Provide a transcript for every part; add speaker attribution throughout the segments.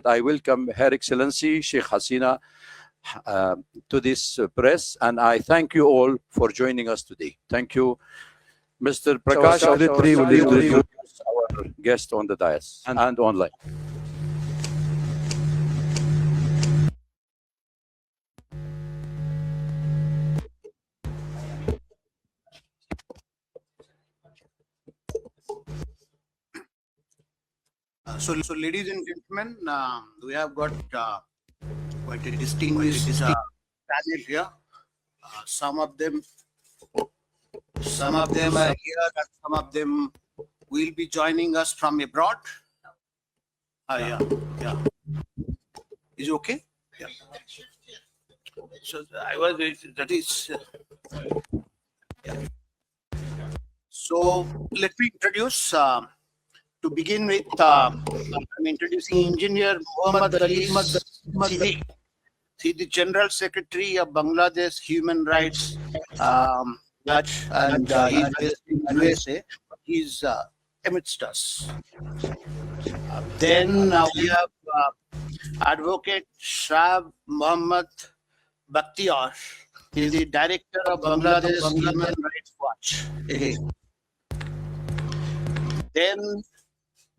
Speaker 1: I welcome Her Excellency Sheikh Hasina to this press, and I thank you all for joining us today. Thank you. Mr. Prakash Aditri will introduce our guest on the dais and online.
Speaker 2: So, ladies and gentlemen, we have got quite a distinguished panel here. Some of them are here, and some of them will be joining us from abroad. Yeah. Is it okay? Yeah. So that is. Yeah. So let me introduce. To begin with, I'm introducing Engineer Muhammad Ali Siddiq. He's the General Secretary of Bangladesh Human Rights Watch, and he's based in USA. He's amidst us. Then we have Advocate Shah Muhammad Bakhtiar. He's the Director of Bangladesh Human Rights Watch. Then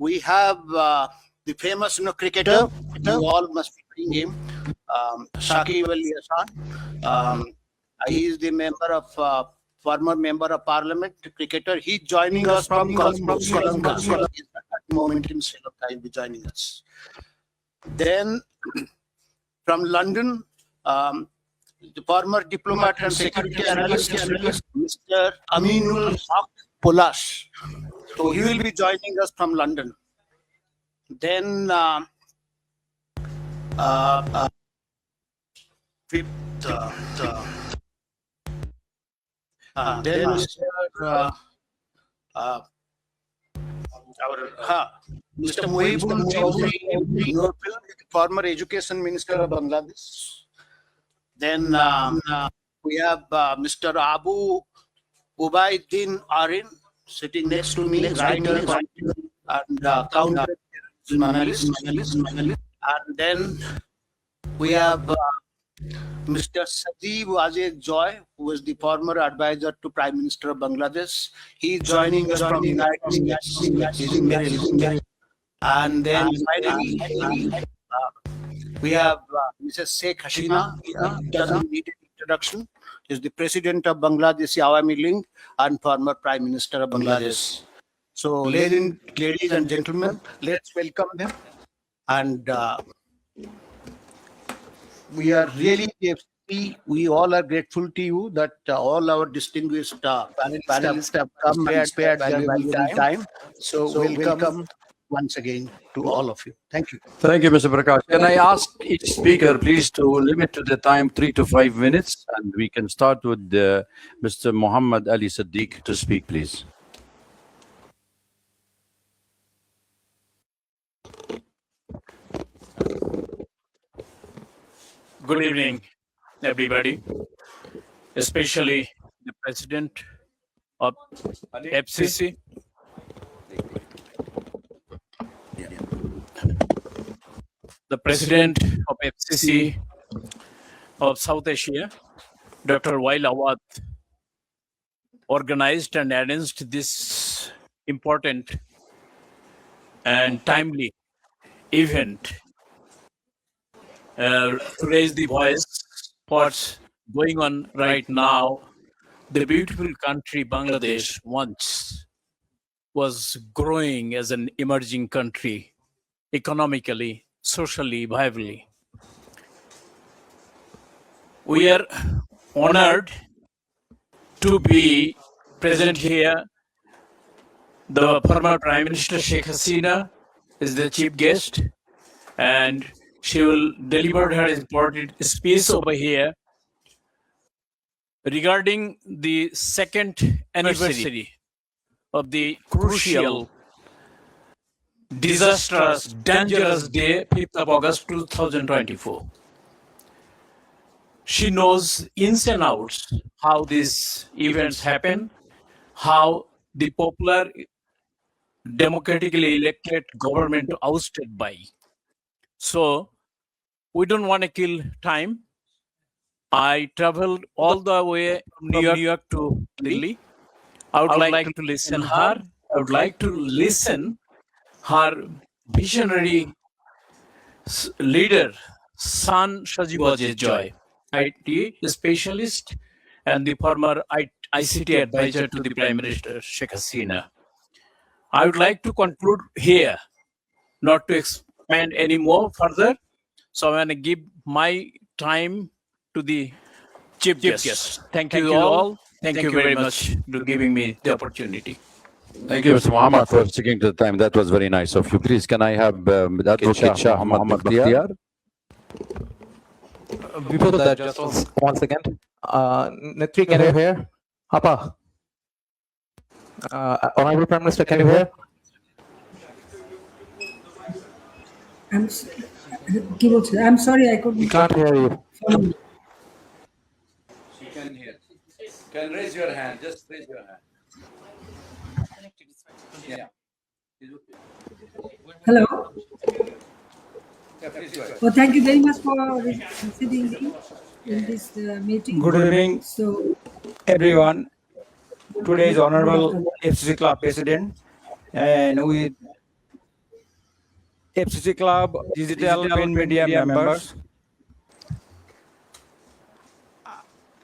Speaker 2: we have the famous cricketer. You all must be knowing him, Shakib Al Hasan. He is the former member of Parliament, cricketer. He's joining us from Colombo. At the moment in Sri Lanka, he'll be joining us. Then from London, the former diplomat and security analyst, Mr. Aminul Haq Polash. So he will be joining us from London. Then Mr. Muhibul Chowdhury, former education minister of Bangladesh. Then we have Mr. Abu Ubaiddin Arin, sitting next to me, writer and counter-terrorism analyst. And then we have Mr. Sajeev Ajay Joy, who was the former advisor to Prime Minister of Bangladesh. He's joining us from the United States. And then finally, we have Mrs. Sheikh Hasina. Doesn't need an introduction. Is the president of Bangladesh Awami League and former Prime Minister of Bangladesh. So, ladies and gentlemen, let's welcome them. And we are really, we all are grateful to you that all our distinguished panelists have come and spared their valuable time. So, welcome once again to all of you. Thank you.
Speaker 1: Thank you, Mr. Prakash. Can I ask each speaker, please, to limit to the time 3 to 5 minutes, and we can start with Mr. Muhammad Ali Siddiq to speak, please.
Speaker 3: Good evening, everybody, especially the President of FCC, the President of FCC of South Asia, Dr. Wail Awad, organized and arranged this important and timely event to raise the voice what's going on right now. The beautiful country Bangladesh once was growing as an emerging country, economically, socially, viably. We are honored to be present here. The former Prime Minister Sheikh Hasina is the chief guest, and she will deliver her important speech over here regarding the second anniversary of the crucial, disastrous, dangerous day, 5th of August 2024. She knows ins and outs how these events happen, how the popular democratically elected government ousted by So we don't want to kill time. I traveled all the way from New York to Delhi. I would like to listen her. I would like to listen her visionary leader, San Shajiba's Joy, IT specialist and the former ICT advisor to the Prime Minister Sheikh Hasina. I would like to conclude here, not to expand any more further. So I'm going to give my time to the chief guest. Thank you all. Thank you very much for giving me the opportunity.
Speaker 1: Thank you, Mr. Muhammad, for sticking to the time. That was very nice of you. Please, can I have Advocate Shah Muhammad Bakhtiyar?
Speaker 4: Before that, just one second. Netri, can you hear? Apa? Honorable Prime Minister, can you hear?
Speaker 5: I'm sorry, I couldn't.
Speaker 4: We can't hear you.
Speaker 5: follow.
Speaker 1: You can hear. Can raise your hand. Just raise your hand. Yeah.
Speaker 5: Hello.
Speaker 1: Yeah, please go ahead.
Speaker 5: Well, thank you very much for receiving me in this meeting.
Speaker 6: Good evening,
Speaker 5: So,
Speaker 6: everyone. Today is Honorable FCC Club President, and with FCC Club digital print media members.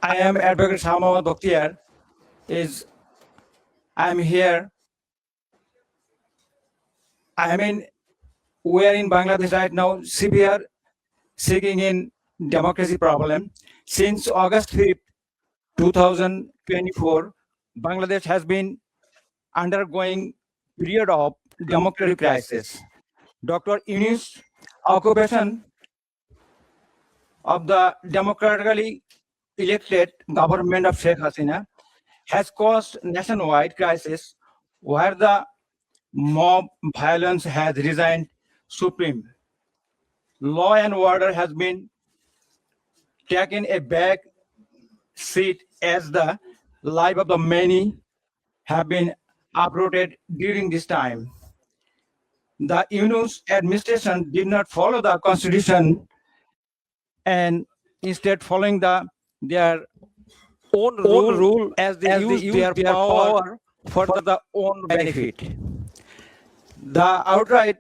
Speaker 6: I am Advocate Shah Bakhtiyar. I am here. We are in Bangladesh right now, severe seeking in democracy problem. Since August 5th, 2024, Bangladesh has been undergoing period of democratic crisis. Dr. Yunus' occupation of the democratically elected government of Sheikh Hasina has caused nationwide crisis where the mob violence has resigned supreme. Law and order has been taken a back seat as the life of the many have been uprooted during this time. The Yunus administration did not follow the constitution and instead following their own rule as they use their power for the own benefit. The outright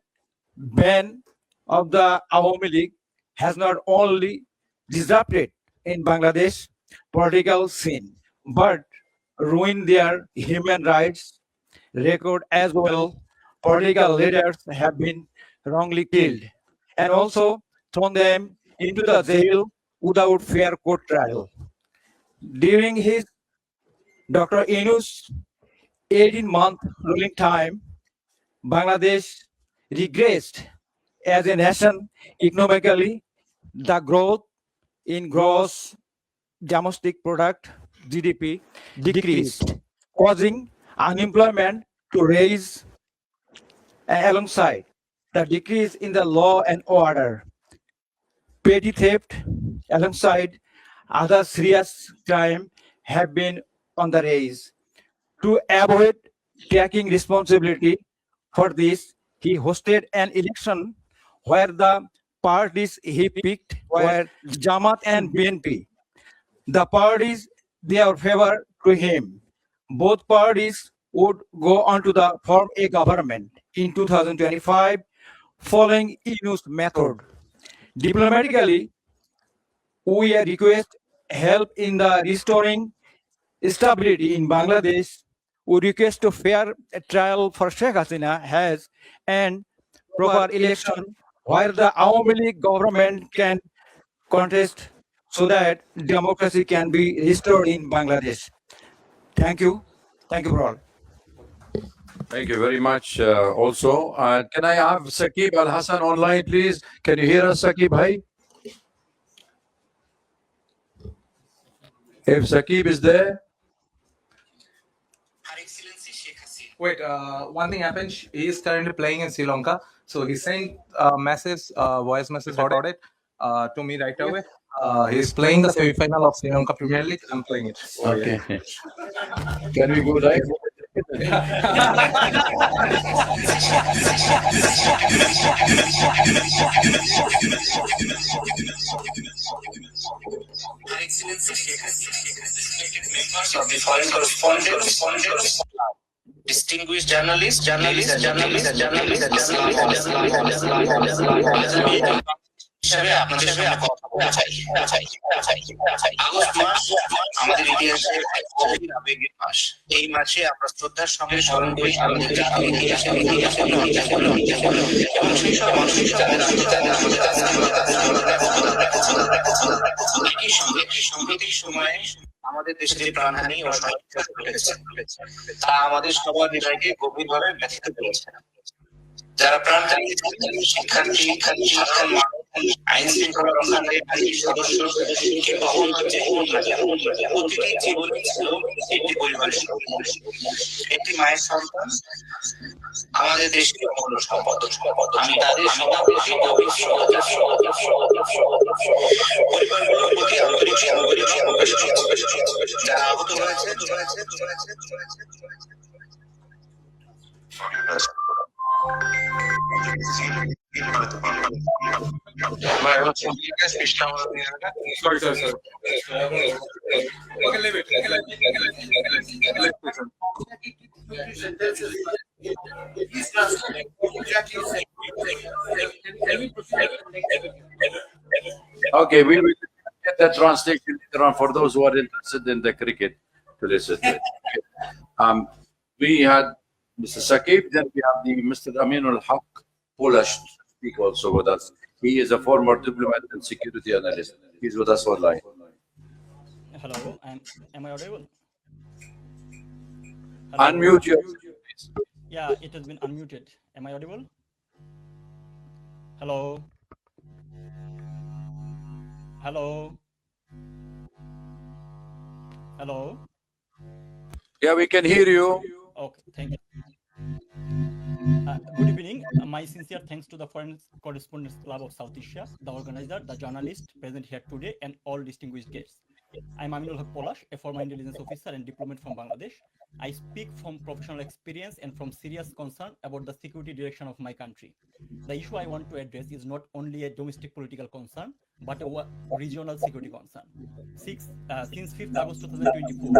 Speaker 6: ban of the Awami League has not only disrupted in Bangladesh political scene, but ruined their human rights record as well. Political leaders have been wrongly killed and also thrown them into the jail without fair court trial. During his Dr. Yunus' 18-month ruling time, Bangladesh regressed as a nation economically. The growth in gross domestic product GDP decreased, causing unemployment to rise alongside the decrease in the law and order. Petty theft alongside other serious crime have been on the rise. To avoid taking responsibility for this, he hosted an election where the parties he picked were Jamaat and BNP. The parties they are favor to him. Both parties would go on to form a government in 2025 following Yunus method. Diplomatically, we request help in the restoring stability in Bangladesh. We request a fair trial for Sheikh Hasina has and proper election where the Awami League government can contest so that democracy can be restored in Bangladesh. Thank you. Thank you for all.
Speaker 1: Thank you very much. Also, can I have Saqib Al Hassan online, please? Can you hear us, Saqib Bhai? If Saqib is there,
Speaker 4: Wait, one thing happened. He is currently playing in Sri Lanka, so he sent a message, voice message recorded to me right away. He's playing the semi-final of Sri Lanka Premier League. I'm playing it.
Speaker 1: okay. Can we go live?
Speaker 7: Her Excellency Sheikh Hasina, respected members of the foreign correspondents, distinguished journalists, হিসাবে আপনাদের সামনে কথা বলতে চাই। August মাস আমাদের ইতিহাসের এক গভীর আবেগের মাস। এই মাসে আমরা শ্রদ্ধার সঙ্গে স্মরণ করি আমাদের জাতির ইতিহাসের এবং সেই সব মানুষের যাদের একই সঙ্গে সাম্প্রতিক সময়ে আমাদের দেশে যে প্রাণহানি ও সহিংসতা ঘটেছে তা আমাদের সবার হৃদয়কে গভীরভাবে ব্যথিত করেছে। যারা প্রাণ হারিয়েছেন শিক্ষার্থী সাধারণ মানুষ, আইন শৃঙ্খলা রক্ষাকারী বাহিনীর সদস্য কিংবা অন্য যে হোক না কেন, প্রতিটি জীবনই ছিল একটি পরিবারের সদস্য, একটি মায়ের সন্তান, আমাদের দেশের অমূল্য সম্পদ। আমি তাদের সবার প্রতি গভীর শ্রদ্ধা পরিবারগুলোর প্রতি আন্তরিক সমবেদনা প্রকাশ করছি। যারা আহত হয়েছে
Speaker 1: Okay, we will get the translation later on for those who are interested in the cricket to listen to it. We had Mr. Sakib, then we have the Mr. Aminul Haq Polish to speak also with us. He is a former diplomat and security analyst. He's with us online.
Speaker 8: Hello, am I audible?
Speaker 1: Unmute yourself, please.
Speaker 8: Yeah, it has been unmuted. Am I audible? Hello? Hello? Hello?
Speaker 1: Yeah, we can hear you.
Speaker 8: Okay, thank you. Good evening. My sincere thanks to the Foreign Correspondents Club of South Asia, the organizer, the journalists present here today, and all distinguished guests. I'm Aminul Haq Polash, a former intelligence officer and diplomat from Bangladesh. I speak from professional experience and from serious concern about the security direction of my country. The issue I want to address is not only a domestic political concern, but a regional security concern. Since 5th August 2024,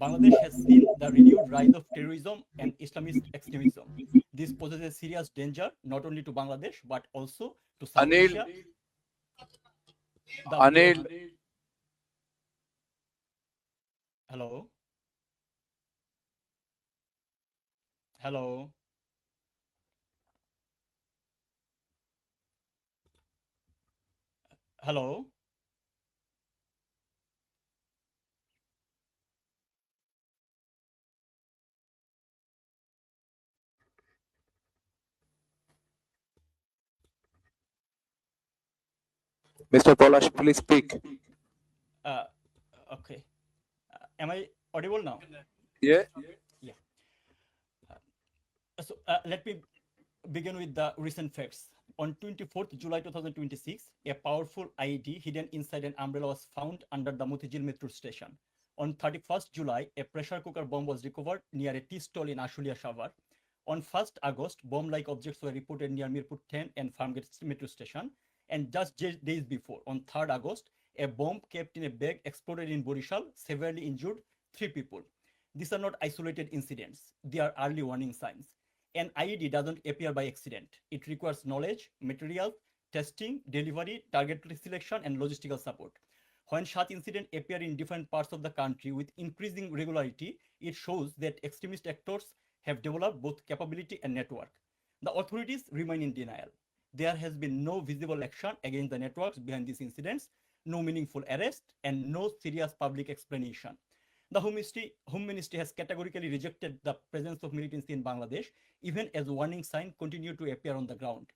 Speaker 8: Bangladesh has seen the renewed rise of terrorism and Islamist extremism. This poses a serious danger not only to Bangladesh, but also to South Asia.
Speaker 1: Anil.
Speaker 8: Hello? Hello? Hello?
Speaker 9: Mr. Polash, please speak.
Speaker 8: Okay. Am I audible now?
Speaker 1: Yeah.
Speaker 8: Yeah. So let me begin with the recent facts. On 24th July 2026, a powerful IED hidden inside an umbrella was found under the Motijil metro station. On 31st July, a pressure cooker bomb was recovered near a tea stall in Ashulia Shavar. On 1st August, bomb-like objects were reported near Mirpur 10 and Farmgate metro station. And just days before, on 3rd August, a bomb kept in a bag exploded in Borishal, severely injured 3 people. These are not isolated incidents. They are early warning signs. An IED doesn't appear by accident. It requires knowledge, material, testing, delivery, target selection, and logistical support. When such incidents appear in different parts of the country with increasing regularity, it shows that extremist actors have developed both capability and network. The authorities remain in denial. There has been no visible action against the networks behind these incidents, no meaningful arrest, and no serious public explanation. The Home Ministry has categorically rejected the presence of militancy in Bangladesh, even as warning signs continue to appear on the ground.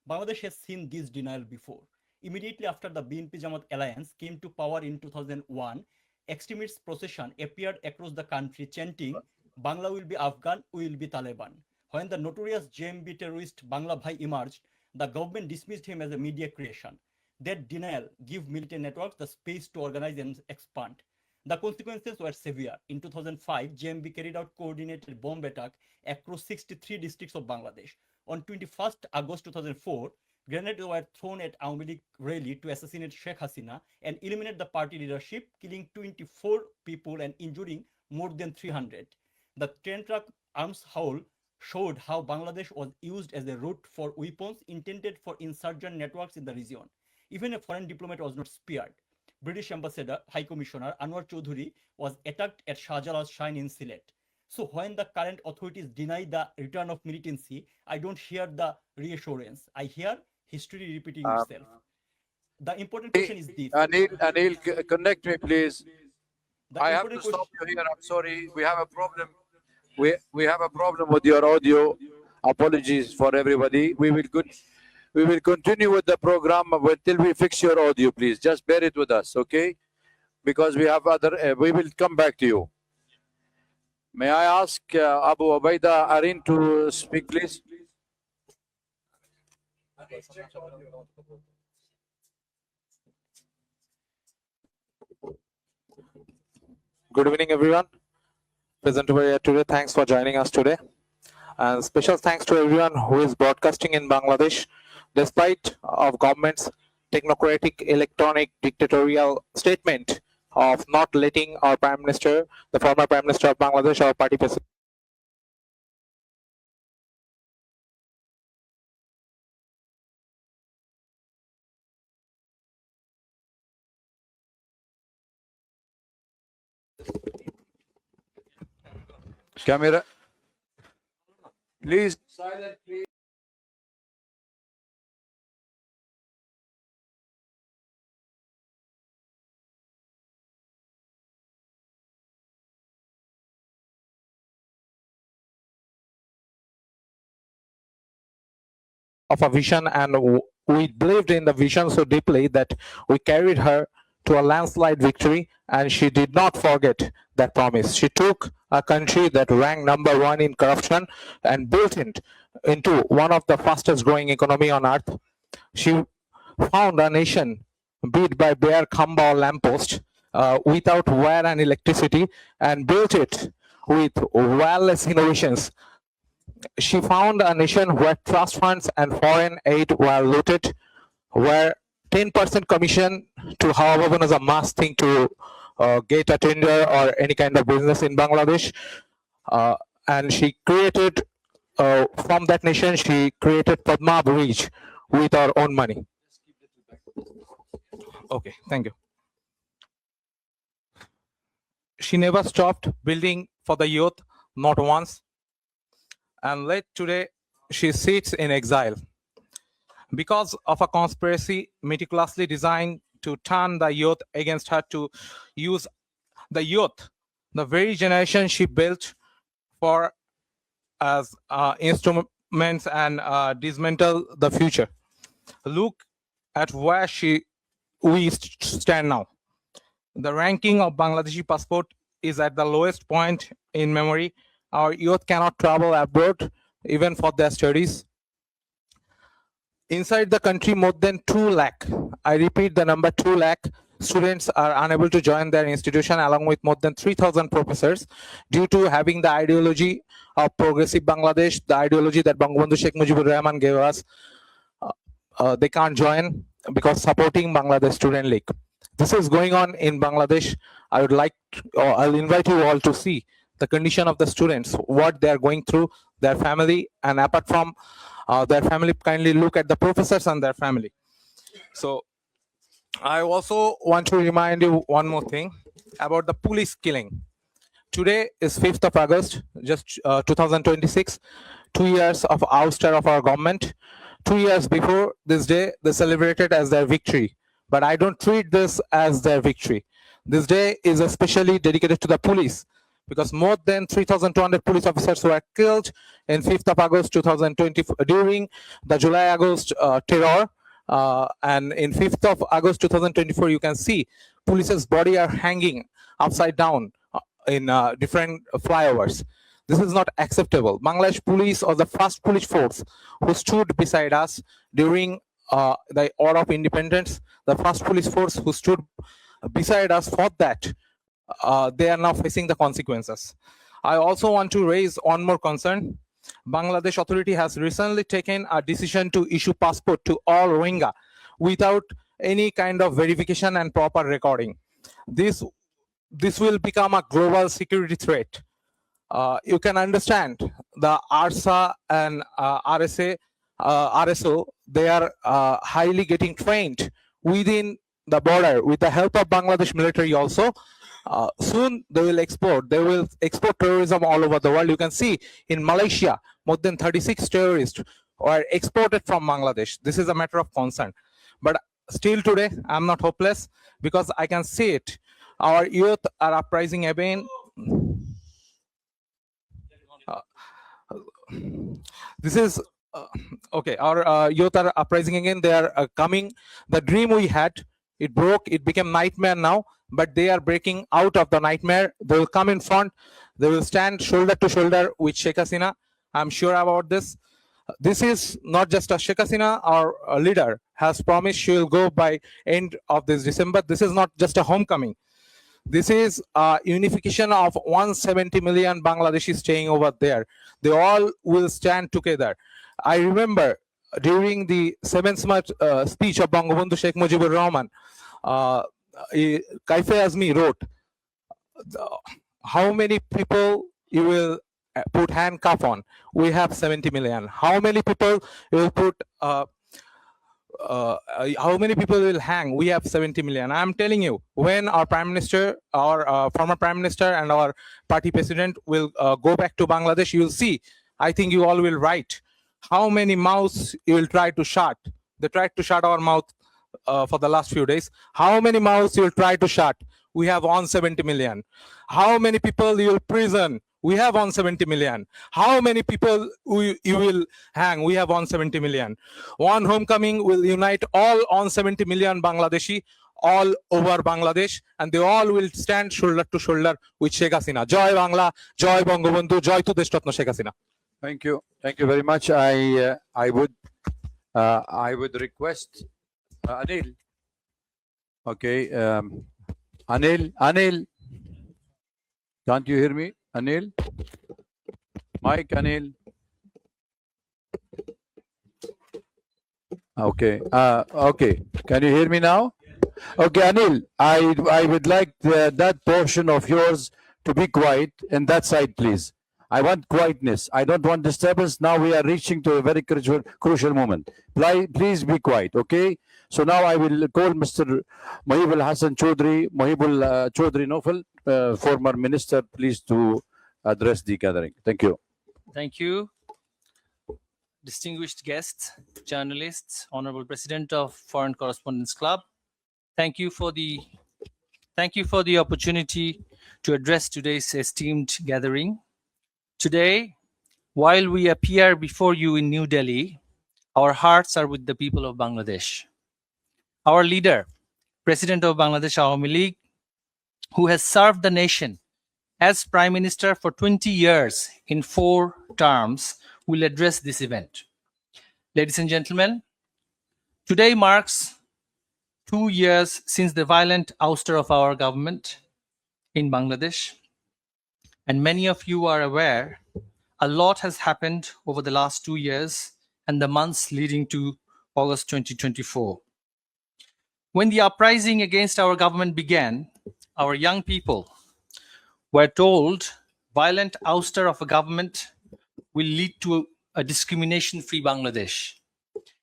Speaker 8: Bangladesh has seen this denial before. Immediately after the BNP Jamaat alliance came to power in 2001, extremist procession appeared across the country chanting, Bangla will be Afghan, we will be Taliban. When the notorious JMB terrorist Bangla Bhai emerged, the government dismissed him as a media creation. That denial gave militant networks the space to organize and expand. The consequences were severe. In 2005, JMB carried out coordinated bomb attack across 63 districts of Bangladesh. On 21st August 2004, grenades were thrown at Aomi League rally to assassinate Sheikh Hasina and eliminate the party leadership, killing 24 people and injuring more than 300. The 10-truck arms haul showed how Bangladesh was used as a route for weapons intended for insurgent networks in the region. Even a foreign diplomat was not spared. British Ambassador, High Commissioner Anwar Chaudhuri was attacked at Shahjalal's shrine in Sylhet. So when the current authorities deny the return of militancy, I don't hear the reassurance. I hear history repeating itself. The important question is this.
Speaker 1: Anil, connect me, please.
Speaker 8: The
Speaker 1: I have
Speaker 8: important
Speaker 1: to stop
Speaker 8: question-
Speaker 1: you here. I'm sorry. We have a problem. We have a problem with your audio. Apologies for everybody. We will continue with the program until we fix your audio, please. Just bear it with us, okay? Because we have other. We will come back to you. May I ask Abu Ubaida Arin to speak, please?
Speaker 9: Good evening, everyone. Present over here today. Thanks for joining us today. And special thanks to everyone who is broadcasting in Bangladesh, despite of government's technocratic, electronic, dictatorial statement of not letting our Prime Minister, the former Prime Minister of Bangladesh, our party president,
Speaker 1: Camera. Please. Silent, please.
Speaker 9: of a vision, and we believed in the vision so deeply that we carried her to a landslide victory, and she did not forget that promise. She took a country that ranked #1 in corruption and built it into one of the fastest growing economy on earth. She found a nation beat by bare khamba or lamppost, without wire and electricity, and built it with wireless innovations. She found a nation where trust funds and foreign aid were looted, where 10% commission to however known as a must thing to get a tender or any kind of business in Bangladesh. And she created, from that nation, she created Padma Bridge with our own money. Okay, thank you. She never stopped building for the youth, not once. And late today, she sits in exile because of a conspiracy meticulously designed to turn the youth against her, to use the youth, the very generation she built for as instruments and dismantle the future. Look at where we stand now. The ranking of Bangladeshi passport is at the lowest point in memory. Our youth cannot travel abroad even for their studies. Inside the country, more than 2 lakh, I repeat the number 2 lakh, students are unable to join their institution, along with more than 3,000 professors, due to having the ideology of progressive Bangladesh, the ideology that Bangabandhu Sheikh Mujibur Rahman gave us. They can't join because supporting Bangladesh Student League. This is going on in Bangladesh. I would like, I'll invite you all to see the condition of the students, what they are going through, their family, and apart from their family, kindly look at the professors and their family. So I also want to remind you one more thing about the police killing. Today is 5th of August, just 2026, 2 years of ouster of our government. 2 years before this day, they celebrated as their victory. But I don't treat this as their victory. This day is especially dedicated to the police, because more than 3,200 police officers were killed in 5th of August 2020 during the July-August terror. And in 5th of August 2024, you can see police's body are hanging upside down in different flyovers. This is not acceptable. Bangladesh police was the first police force who stood beside us during the War of Independence, the first police force who stood beside us for that they are now facing the consequences. I also want to raise one more concern. Bangladesh authority has recently taken a decision to issue passport to all Rohingya without any kind of verification and proper recording. This will become a global security threat. You can understand the ARSA and RSA, RSO, they are highly getting trained within the border with the help of Bangladesh military also. Soon they will export terrorism all over the world. You can see in Malaysia, more than 36 terrorists are exported from Bangladesh. This is a matter of concern. But still today, I'm not hopeless because I can see it. Our youth are uprising again. This is okay. Our youth are uprising again. They are coming. The dream we had, it broke. It became nightmare now. But they are breaking out of the nightmare. They will come in front. They will stand shoulder to shoulder with Sheikh Hasina. I'm sure about this. This is not just a Sheikh Hasina. Our leader has promised she will go by end of this December. This is not just a homecoming. This is a unification of 170 million Bangladeshis staying over there. They all will stand together. I remember during the 7th March speech of Bangabandhu Sheikh Mujibur Rahman, Kaife Azmi wrote, how many people you will put handcuff on? We have 70 million. How many people you will put how many people will hang? We have 70 million. I'm telling you, when our Prime Minister, our former Prime Minister and our party president will go back to Bangladesh, you will see, I think you all will write how many mouths you will try to shut. They tried to shut our mouth for the last few days. How many mouths you will try to shut? We have 170 million. How many people you will prison? We have 170 million. How many people you will hang? We have 170 million. One homecoming will unite all 170 million Bangladeshi all over Bangladesh, and they all will stand shoulder to shoulder with Sheikh Hasina. Joy Bangla, Joy Bangabandhu, Joy to Deshratna Sheikh Hasina.
Speaker 1: Thank you. Thank you very much. I would request Anil. Okay. Anil. Can't you hear me? Anil? Mike, Anil? Okay. Okay. Can you hear me now? Okay, Anil, I would like that portion of yours to be quiet in that side, please. I want quietness. I don't want disturbance. Now we are reaching to a very crucial moment. Please be quiet, okay? So now I will call Mr. Mohibul Hassan Chaudhry, Mohibul Chaudhry Nofal, former minister, please to address the gathering. Thank you.
Speaker 10: Thank you. Distinguished guests, journalists, Honorable President of Foreign Correspondents Club, thank you for the opportunity to address today's esteemed gathering. Today, while we appear before you in New Delhi, our hearts are with the people of Bangladesh. Our leader, President of Bangladesh Awami League, who has served the nation as Prime Minister for 20 years in 4 terms, will address this event. Ladies and gentlemen, today marks 2 years since the violent ouster of our government in Bangladesh. And many of you are aware, a lot has happened over the last 2 years and the months leading to August 2024. When the uprising against our government began, our young people were told violent ouster of a government will lead to a discrimination-free Bangladesh.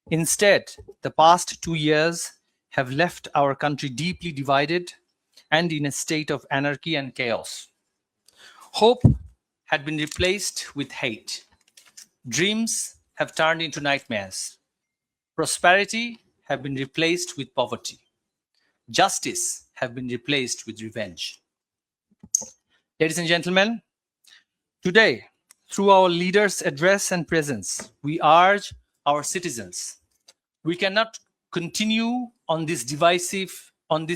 Speaker 10: Instead, the past 2 years have left our country deeply divided and in a state of anarchy and chaos. Hope had been replaced with hate. Dreams have turned into nightmares. Prosperity have been replaced with poverty. Justice have been replaced with revenge. Ladies and gentlemen, today, through our leaders' address and presence, we urge our citizens, we cannot continue on this divisive and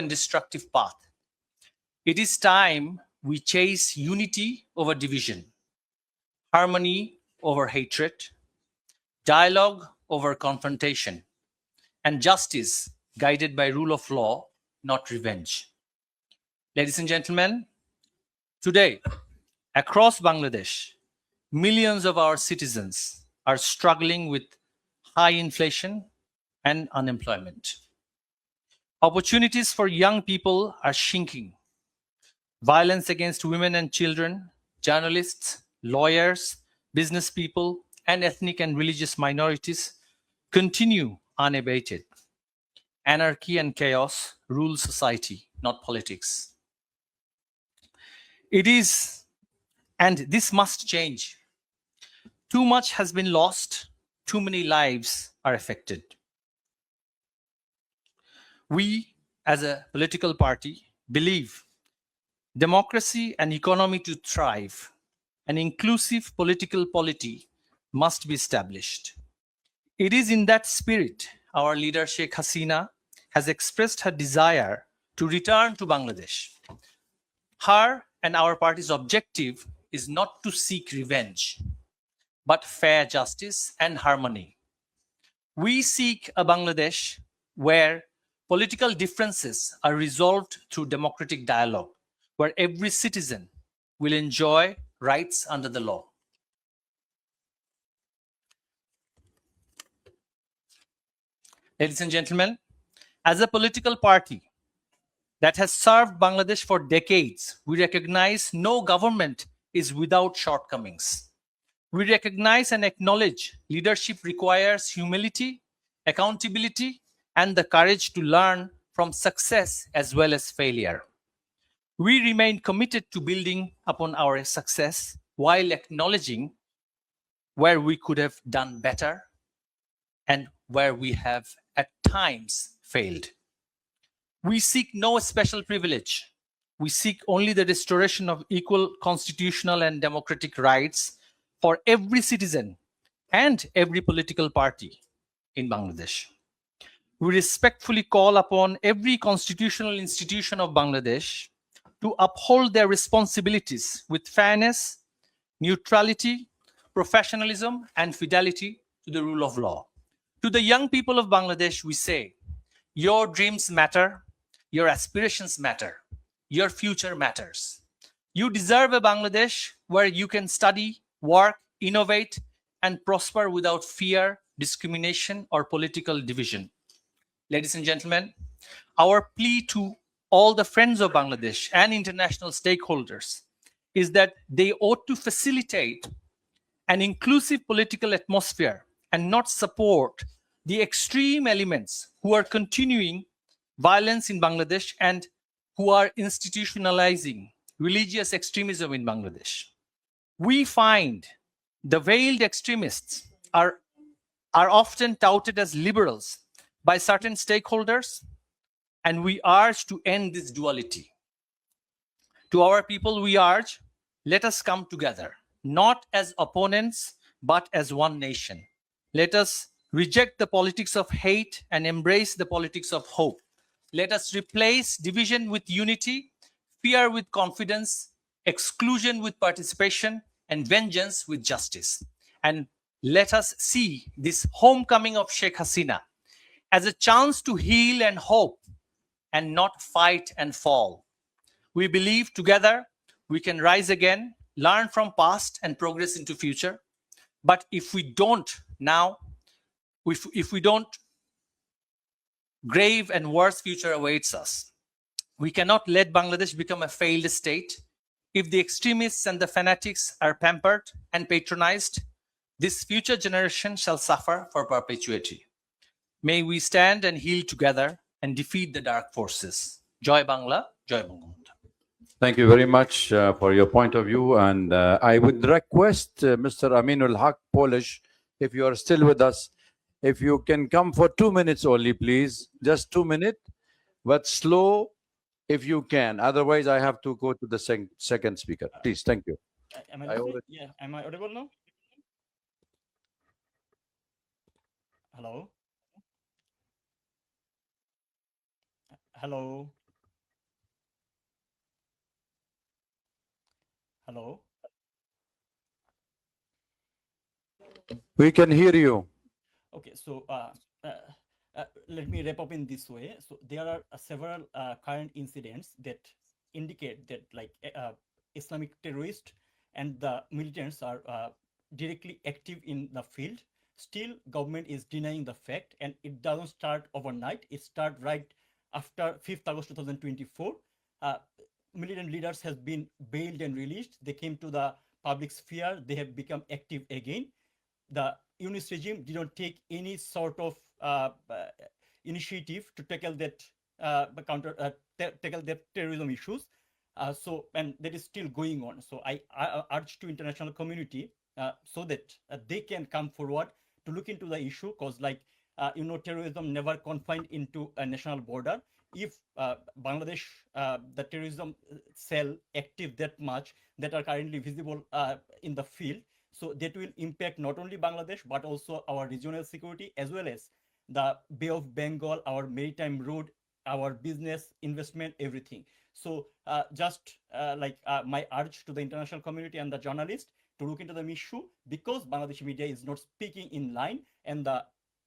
Speaker 10: destructive path. It is time we chase unity over division, harmony over hatred, dialogue over confrontation, and justice guided by rule of law, not revenge. Ladies and gentlemen, today, across Bangladesh, millions of our citizens are struggling with high inflation and unemployment. Opportunities for young people are shrinking. Violence against women and children, journalists, lawyers, business people, and ethnic and religious minorities continue unabated. Anarchy and chaos rule society, not politics. It is, and this must change. Too much has been lost, too many lives are affected. We, as a political party, believe democracy and economy to thrive, an inclusive political polity must be established. It is in that spirit our leader Sheikh Hasina has expressed her desire to return to Bangladesh. Her and our party's objective is not to seek revenge, but fair justice and harmony. We seek a Bangladesh where political differences are resolved through democratic dialogue, where every citizen will enjoy rights under the law. Ladies and gentlemen, as a political party that has served Bangladesh for decades, we recognize no government is without shortcomings. We recognize and acknowledge leadership requires humility, accountability, and the courage to learn from success as well as failure. We remain committed to building upon our success while acknowledging where we could have done better and where we have at times failed. We seek no special privilege. We seek only the restoration of equal constitutional and democratic rights for every citizen and every political party in Bangladesh. We respectfully call upon every constitutional institution of Bangladesh to uphold their responsibilities with fairness, neutrality, professionalism, and fidelity to the rule of law. To the young people of Bangladesh, we say, your dreams matter, your aspirations matter, your future matters. You deserve a Bangladesh where you can study, work, innovate, and prosper without fear, discrimination, or political division. Ladies and gentlemen, our plea to all the friends of Bangladesh and international stakeholders is that they ought to facilitate an inclusive political atmosphere and not support the extreme elements who are continuing violence in Bangladesh and who are institutionalizing religious extremism in Bangladesh. We find the veiled extremists are often touted as liberals by certain stakeholders, and we urge to end this duality. To our people, we urge, let us come together, not as opponents, but as one nation. Let us reject the politics of hate and embrace the politics of hope. Let us replace division with unity, fear with confidence, exclusion with participation, and vengeance with justice. And let us see this homecoming of Sheikh Hasina as a chance to heal and hope and not fight and fall. We believe together we can rise again, learn from past and progress into future. But if we don't now, if we don't, grave and worse future awaits us. We cannot let Bangladesh become a failed state. If the extremists and the fanatics are pampered and patronized, this future generation shall suffer for perpetuity. May we stand and heal together and defeat the dark forces. Joy Bangla, Joy Bangla.
Speaker 1: Thank you very much for your point of view. And I would request Mr. Aminul Haq, Polish, if you are still with us, if you can come for 2 minutes only, please. Just 2 minutes, but slow if you can. Otherwise, I have to go to the second speaker. Please, thank you.
Speaker 8: Am I audible? Yeah, am I audible now? Hello? Hello? Hello?
Speaker 1: We can hear you.
Speaker 8: Okay, so let me wrap up in this way. So there are several current incidents that indicate that like Islamic terrorists and the militants are directly active in the field. Still, government is denying the fact, and it doesn't start overnight. It starts right after 5th August 2024. Uh, Militant leaders has been bailed and released. They came to the public sphere. They have become active again. The Yunus regime did not take any sort of initiative to tackle that tackle that terrorism issues. And that is still going on. So I urge to international community so that they can come forward to look into the issue, because terrorism never confined into a national border. If Bangladesh, the terrorism cell active that much that are currently visible in the field, so that will impact not only Bangladesh but also our regional security, as well as the Bay of Bengal, our maritime road, our business, investment, everything. So my urge to the international community and the journalists to look into the issue, because Bangladeshi media is not speaking in line, and the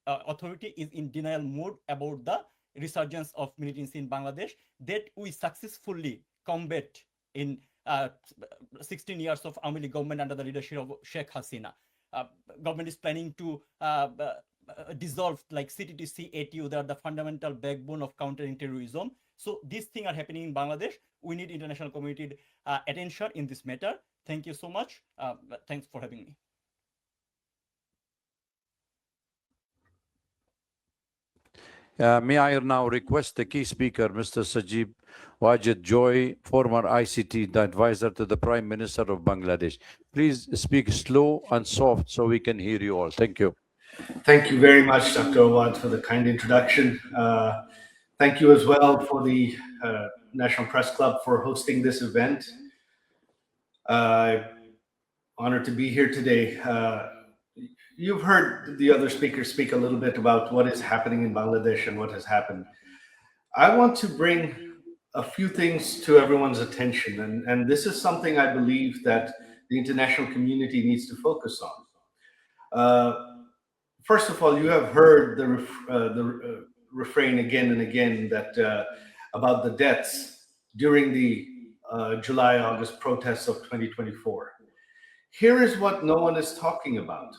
Speaker 8: authority is in denial mode about the resurgence of militancy in Bangladesh that we successfully combat in 16 years of Awami League government under the leadership of Sheikh Hasina. Government is planning to dissolve like CTTC, ATU. They are the fundamental backbone of countering terrorism. So these things are happening in Bangladesh. We need international community attention in this matter. Thank you so much. Thanks for having me.
Speaker 1: May I now request the key speaker, Mr. Sajib Wajid Joy, former ICT advisor to the Prime Minister of Bangladesh. Please speak slow and soft so we can hear you all. Thank you.
Speaker 11: Thank you very much, Dr. Awad, for the kind introduction. Thank you as well for the National Press Club for hosting this event. Honored to be here today. You've heard the other speakers speak a little bit about what is happening in Bangladesh and what has happened. I want to bring a few things to everyone's attention, and this is something I believe that the international community needs to focus on. First of all, you have heard the refrain again and again that about the deaths during the July-August protests of 2024. Here is what no one is talking about.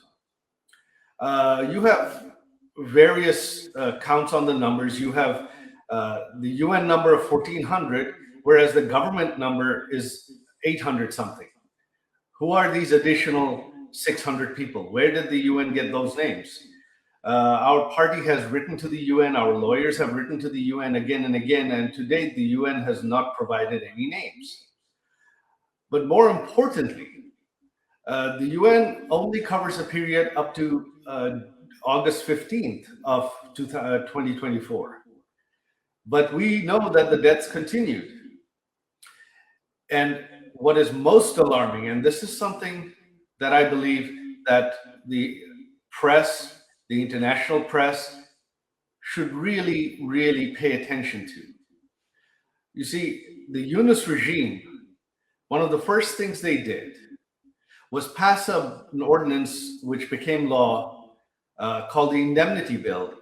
Speaker 11: You have various counts on the numbers. You have the UN number of 1,400, whereas the government number is 800 something. Who are these additional 600 people? Where did the UN get those names? Our party has written to the UN, our lawyers have written to the UN again and again, and to date the UN has not provided any names. But more importantly, the UN only covers a period up to August 15th of 2024. But we know that the deaths continued. And what is most alarming, and this is something that I believe that the press, the international press, should really, really pay attention to. You see, the Yunus regime, one of the first things they did was pass an ordinance which became law called the Indemnity Bill,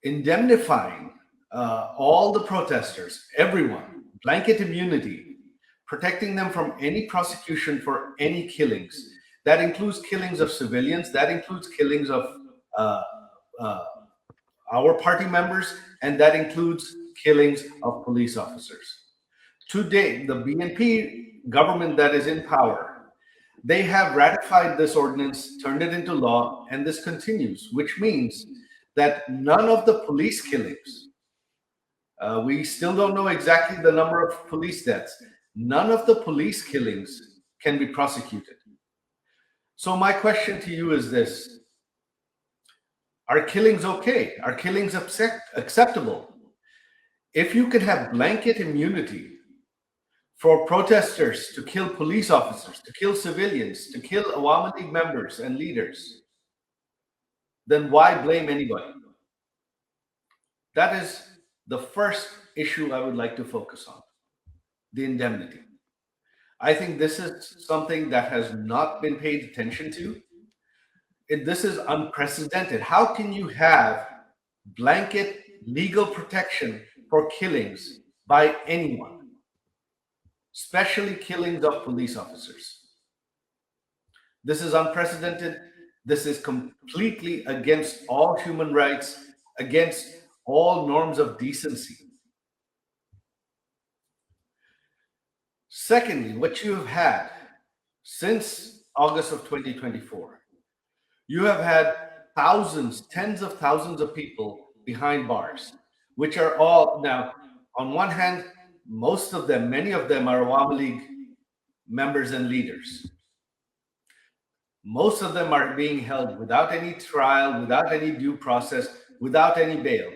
Speaker 11: indemnifying all the protesters, everyone, blanket immunity, protecting them from any prosecution for any killings. That includes killings of civilians, that includes killings of our party members, and that includes killings of police officers. To date, the BNP government that is in power, they have ratified this ordinance, turned it into law, and this continues, which means that none of the police killings, we still don't know exactly the number of police deaths, none of the police killings can be prosecuted. So my question to you is this: are killings okay? Are killings acceptable? If you can have blanket immunity for protesters to kill police officers, to kill civilians, to kill Awami League members and leaders, then why blame anybody? That is the first issue I would like to focus on, the indemnity. I think this is something that has not been paid attention to. This is unprecedented. How can you have blanket legal protection for killings by anyone? especially killings of police officers. This is unprecedented. This is completely against all human rights, against all norms of decency. Secondly, what you have had since August of 2024, you have had thousands, tens of thousands of people behind bars, which are all now, on one hand, most of them, many of them are Awami League members and leaders. Most of them are being held without any trial, without any due process, without any bail.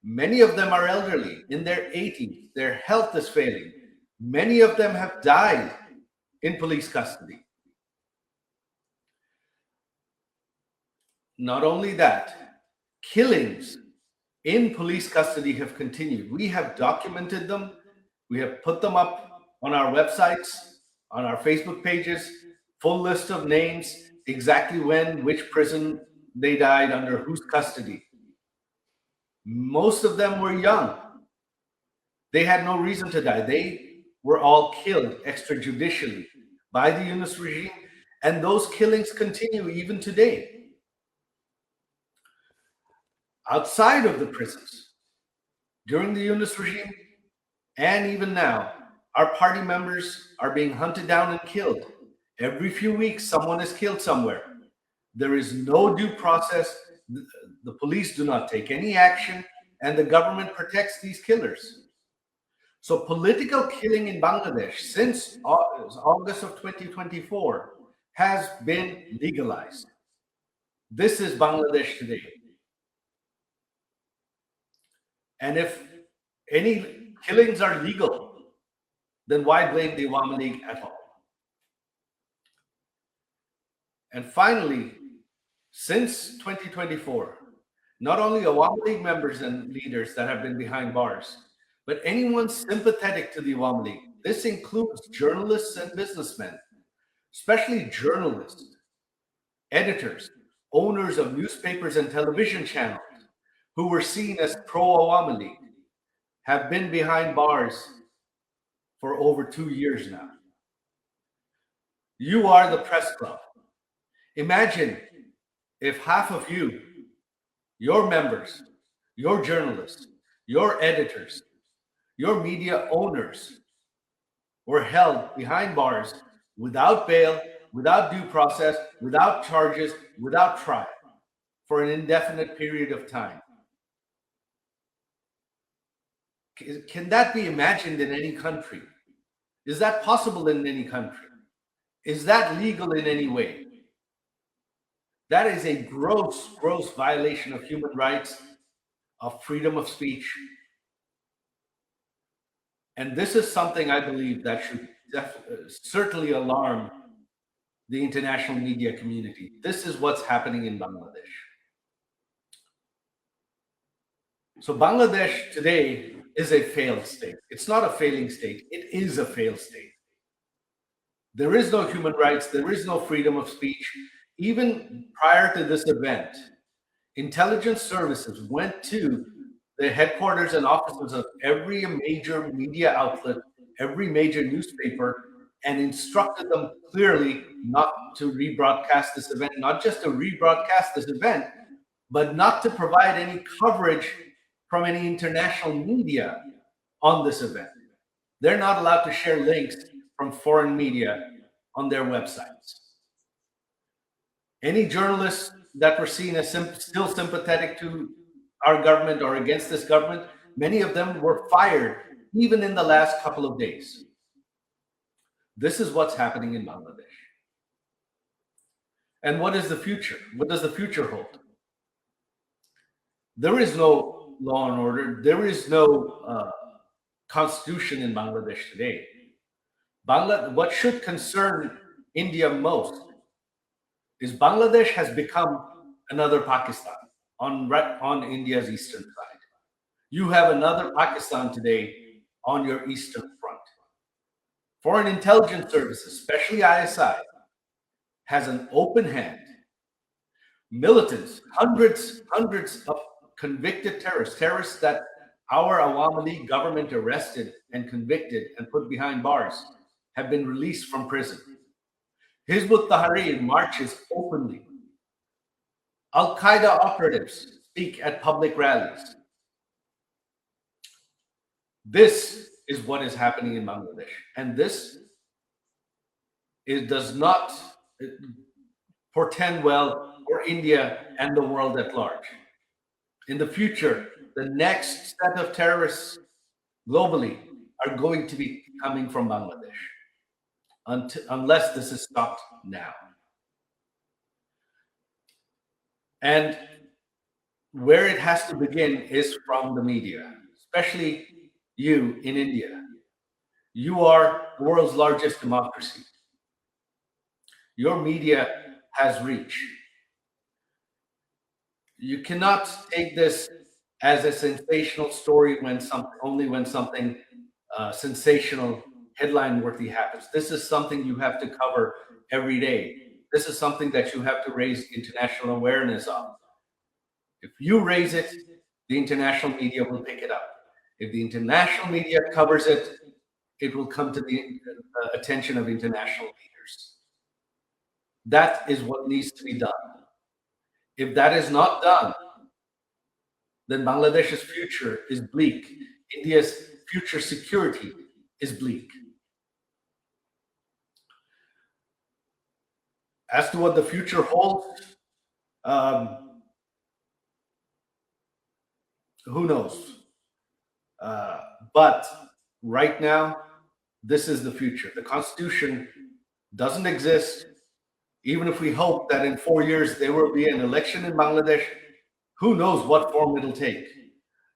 Speaker 11: Many of them are elderly, in their 80s. Their health is failing. Many of them have died in police custody. Not only that, killings in police custody have continued. We have documented them. We have put them up on our websites, on our Facebook pages, full list of names, exactly when, which prison they died, under whose custody. Most of them were young. They had no reason to die. They were all killed extrajudicially by the Yunus regime, and those killings continue even today. Outside of the prisons, during the Yunus regime, and even now, our party members are being hunted down and killed. Every few weeks, someone is killed somewhere. There is no due process. The police do not take any action, and the government protects these killers. So political killing in Bangladesh since August of 2024 has been legalized. This is Bangladesh today. And if any killings are legal, then why blame the Awami League at all? And finally, since 2024, not only Awami League members and leaders that have been behind bars, but anyone sympathetic to the Awami League. This includes journalists and businessmen, especially journalists, editors, owners of newspapers and television channels who were seen as pro-Awami League, have been behind bars for over 2 years now. You are the press club. Imagine if half of you, your members, your journalists, your editors, your media owners were held behind bars without bail, without due process, without charges, without trial for an indefinite period of time. Can that be imagined in any country? Is that possible in any country? Is that legal in any way? That is a gross, gross violation of human rights, of freedom of speech. And this is something I believe that should certainly alarm the international media community. This is what's happening in Bangladesh. So Bangladesh today is a failed state. It's not a failing state. It is a failed state. There is no human rights. There is no freedom of speech. Even prior to this event, intelligence services went to the headquarters and offices of every major media outlet, every major newspaper, and instructed them clearly not to rebroadcast this event, not just to rebroadcast this event, but not to provide any coverage from any international media on this event. They're not allowed to share links from foreign media on their websites. Any journalists that were seen as still sympathetic to our government or against this government, many of them were fired even in the last couple of days. This is what's happening in Bangladesh. And what is the future? What does the future hold? There is no law and order. There is no constitution in Bangladesh today. What should concern India most is Bangladesh has become another Pakistan on India's eastern side. You have another Pakistan today on your eastern front. Foreign intelligence services, especially ISI, has an open hand. Militants, hundreds of convicted terrorists that our Awami League government arrested and convicted and put behind bars have been released from prison. Hizb ut-Tahrir marches openly. Al-Qaeda operatives speak at public rallies. This is what is happening in Bangladesh. And this does not portend well for India and the world at large. In the future, the next set of terrorists globally are going to be coming from Bangladesh, unless this is stopped now. And where it has to begin is from the media, especially you in India. You are the world's largest democracy. Your media has reach. You cannot take this as a sensational story only when something sensational, headline-worthy happens. This is something you have to cover every day. This is something that you have to raise international awareness of. If you raise it, the international media will pick it up. If the international media covers it, it will come to the attention of international leaders. That is what needs to be done. If that is not done, then Bangladesh's future is bleak. India's future security is bleak. As to what the future holds, who knows? But right now, this is the future. The Constitution doesn't exist. Even if we hope that in 4 years there will be an election in Bangladesh, who knows what form it'll take.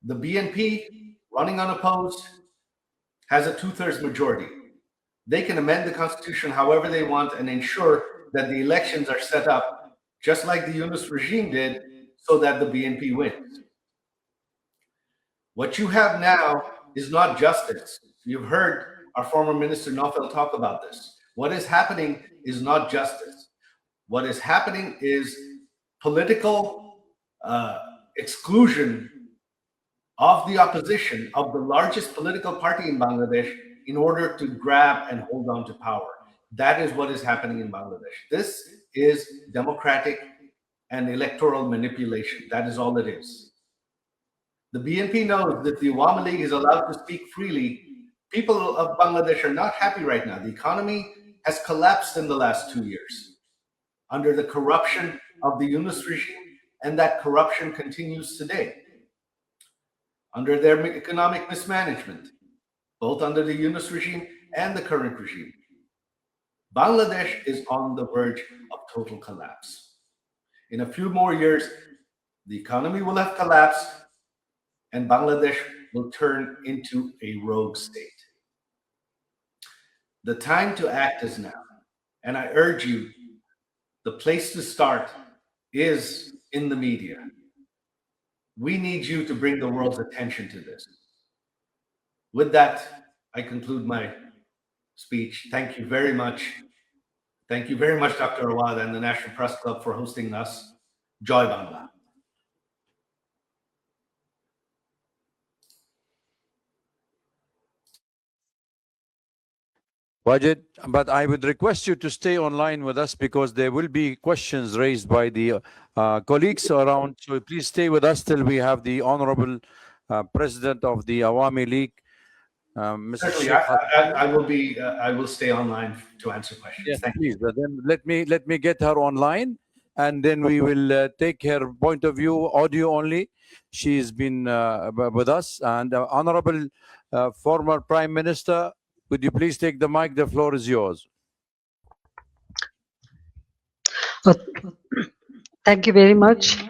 Speaker 11: The BNP, running unopposed, has a 2/3 majority. They can amend the Constitution however they want and ensure that the elections are set up just like the Yunus regime did, so that the BNP wins. What you have now is not justice. You've heard our former Minister Naufel talk about this. What is happening is not justice. What is happening is political exclusion of the opposition, of the largest political party in Bangladesh, in order to grab and hold on to power. That is what is happening in Bangladesh. This is democratic and electoral manipulation. That is all it is. The BNP knows that the Awami League is allowed to speak freely. People of Bangladesh are not happy right now. The economy has collapsed in the last 2 years under the corruption of the Yunus regime, and that corruption continues today under their economic mismanagement, both under the Yunus regime and the current regime. Bangladesh is on the verge of total collapse. In a few more years, the economy will have collapsed and Bangladesh will turn into a rogue state. The time to act is now. And I urge you, the place to start is in the media. We need you to bring the world's attention to this. With that, I conclude my speech. Thank you very much. Thank you very much, Dr. Awad and the National Press Club for hosting us. Joy Bangla.
Speaker 1: Wajid, but I would request you to stay online with us because there will be questions raised by the colleagues around. So please stay with us till we have the Honorable President of the Awami League, Mr.
Speaker 11: Certainly,
Speaker 1: Sheikh.
Speaker 11: I will stay online to answer questions.
Speaker 1: Yes,
Speaker 11: Thank
Speaker 1: please.
Speaker 11: you.
Speaker 1: Then let me get her online, and then we will take her point of view, audio only. She's been with us, and Honorable former Prime Minister, would you please take the mic? The floor is yours.
Speaker 5: Thank you very much.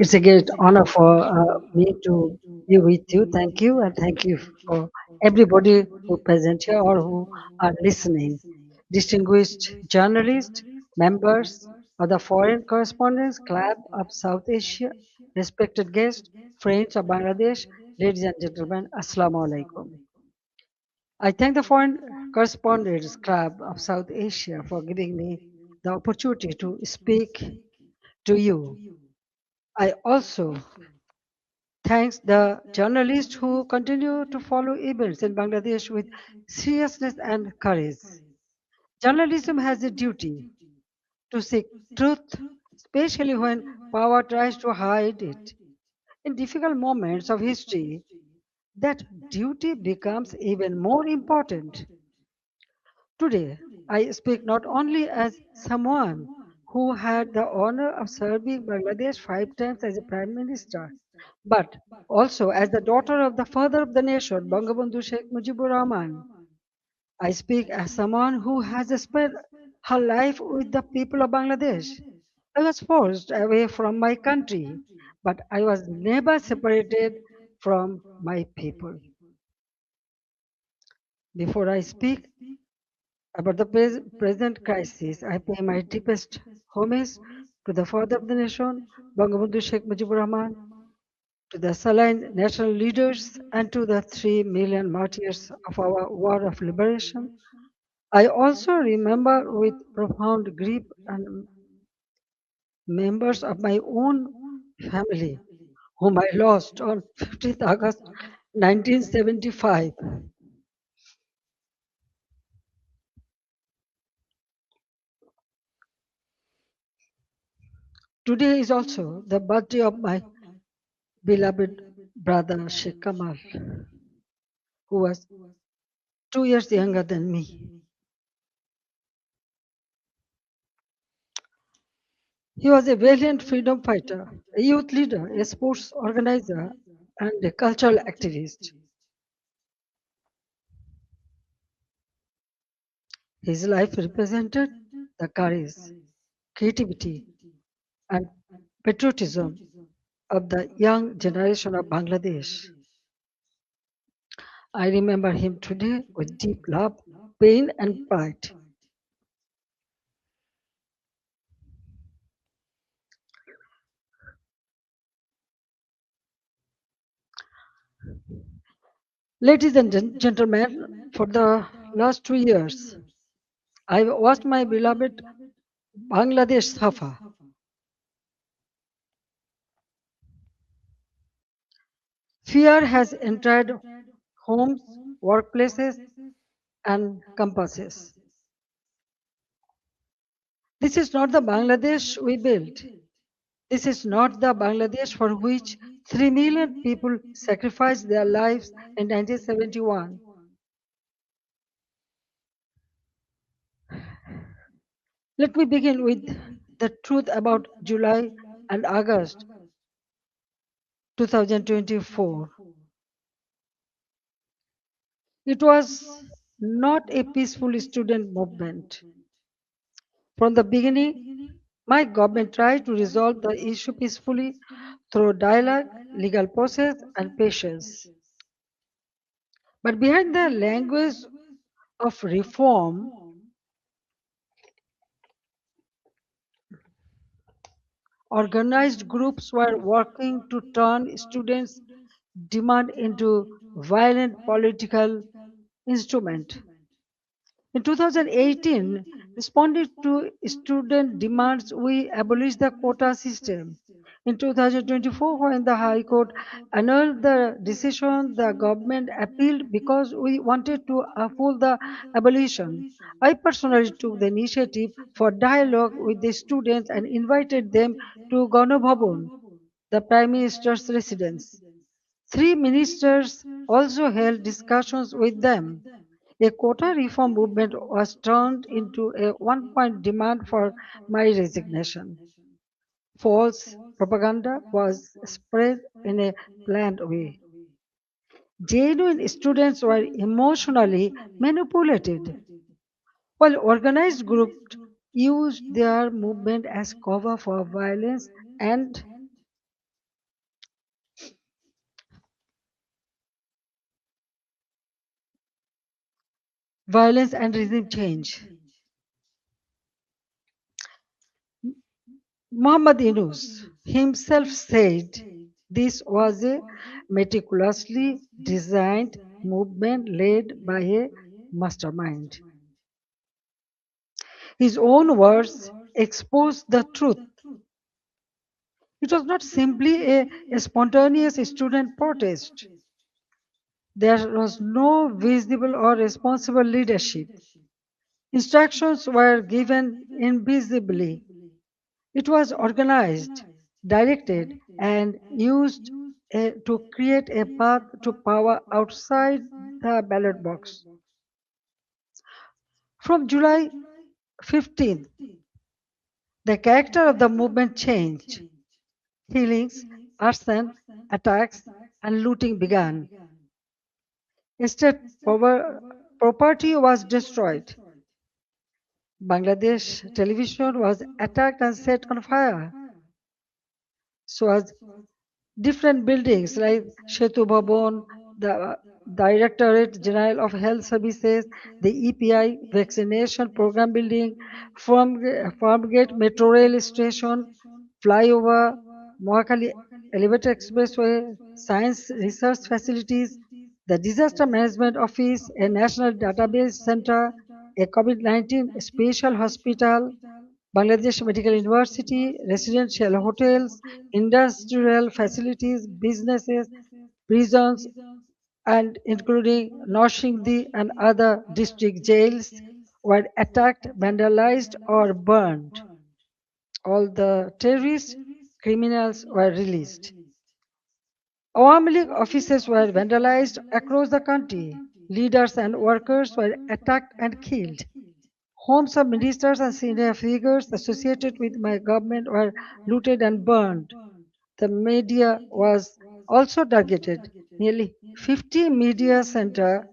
Speaker 5: It's a great honor for me to be with you. Thank you, and thank you for everybody who present here or who are listening. Distinguished journalists, members of the Foreign Correspondents Club of South Asia, respected guests, friends of Bangladesh, ladies and gentlemen, Assalamu alaikum. I thank the Foreign Correspondents Club of South Asia for giving me the opportunity to speak to you. I also thanks the journalists who continue to follow events in Bangladesh with seriousness and courage. Journalism has a duty to seek truth, especially when power tries to hide it. In difficult moments of history, that duty becomes even more important. Today, I speak not only as someone who had the honor of serving Bangladesh 5 times as a prime minister, but also as the daughter of the father of the nation, Bangabandhu Sheikh Mujibur Rahman. I speak as someone who has spent her life with the people of Bangladesh. I was forced away from my country, but I was never separated from my people. Before I speak about the present crisis, I pay my deepest homage to the father of the nation, Bangabandhu Sheikh Mujibur Rahman, to the Saline national leaders, and to the 3 million martyrs of our war of liberation. I also remember with profound grief and members of my own family whom I lost on 15th August 1975. Today is also the birthday of my beloved brother Sheikh Kamal, who was 2 years younger than me. He was a valiant freedom fighter, a youth leader, a sports organizer, and a cultural activist. His life represented the courage, creativity, and patriotism of the young generation of Bangladesh. I remember him today with deep love, pain, and pride. Ladies and gentlemen, for the last 2 years, I watched my beloved Bangladesh suffer. Fear has entered homes, workplaces, and campuses. This is not the Bangladesh we built. This is not the Bangladesh for which 3 million people sacrificed their lives in 1971. Let me begin with the truth about July and August 2024. It was not a peaceful student movement. From the beginning, my government tried to resolve the issue peacefully through dialogue, legal process, and patience. But behind the language of reform, organized groups were working to turn students' demand into violent political instrument. In 2018, responding to student demands, we abolished the quota system. In 2024, when the High Court annulled the decision, the government appealed because we wanted to uphold the abolition. I personally took the initiative for dialogue with the students and invited them to Ganabhavan, the Prime Minister's residence. 3 ministers also held discussions with them. A quota reform movement was turned into a one-point demand for my resignation. False propaganda was spread in a planned way. Genuine students were emotionally manipulated, while organized groups used their movement as cover for violence and regime change. Muhammad Yunus himself said this was a meticulously designed movement led by a mastermind. His own words expose the truth. It was not simply a spontaneous student protest. There was no visible or responsible leadership. Instructions were given invisibly. It was organized, directed, and used to create a path to power outside the ballot box. From July 15th, the character of the movement changed. Killings, arson, attacks, and looting began. State property was destroyed. Bangladesh television was attacked and set on fire. So was different buildings like Shetu Bhavan, the Directorate General of Health Services, the EPI vaccination program building, Farmgate Metro Rail Station, flyover, Mohakali Elevator Expressway, science research facilities, the Disaster Management Office, a national database center, a COVID-19 special hospital, Bangladesh Medical University, residential hotels, industrial facilities, businesses, prisons, and including Noshingdi and other district jails were attacked, vandalized, or burned. All the terrorist criminals were released. Awami League offices were vandalized across the country. Leaders and workers were attacked and killed. Homes of ministers and senior figures associated with my government were looted and burned. The media was also targeted. Nearly 50 media center,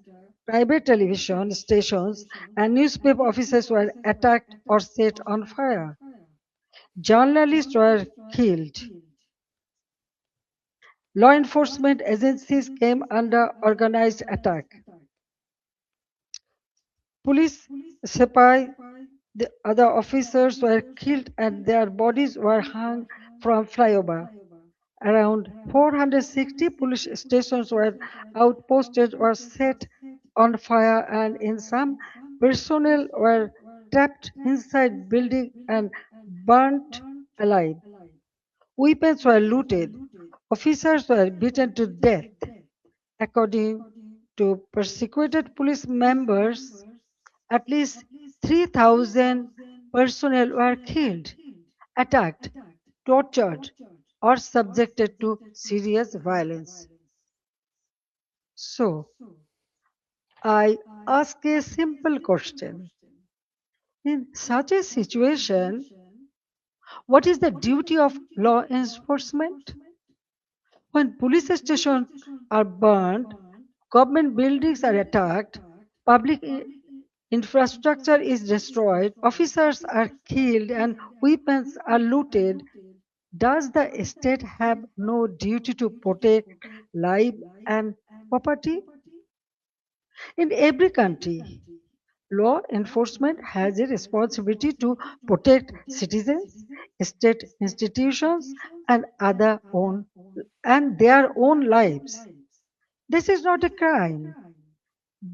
Speaker 5: private television stations, and newspaper offices were attacked or set on fire. Journalists were killed. Law enforcement agencies came under organized attack. Police, Sepai, the other officers were killed and their bodies were hung from flyover. Around 460 police stations were outposted or set on fire, and in some, personnel were trapped inside buildings and burnt alive. Weapons were looted. Officers were beaten to death. According to persecuted police members, at least 3,000 personnel were killed, attacked, tortured, or subjected to serious violence. So, I ask a simple question. In such a situation, what is the duty of law enforcement? When police stations are burned, government buildings are attacked, public infrastructure is destroyed, officers are killed, and weapons are looted, does the state have no duty to protect life and property? In every country, law enforcement has a responsibility to protect citizens, state institutions, and their own lives. This is not a crime.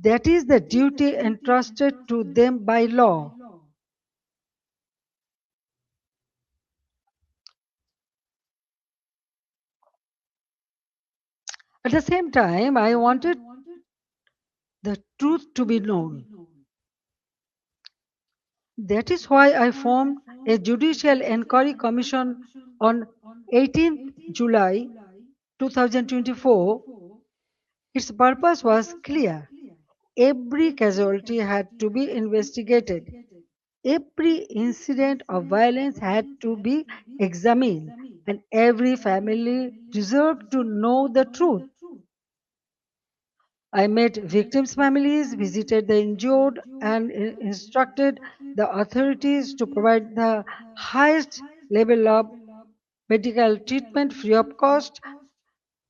Speaker 5: That is the duty entrusted to them by law. At the same time, I wanted the truth to be known. That is why I formed a Judicial Inquiry Commission on 18th July 2024. Its purpose was clear. Every casualty had to be investigated. Every incident of violence had to be examined, and every family deserved to know the truth. I met victims' families, visited the injured, and instructed the authorities to provide the highest level of medical treatment free of cost.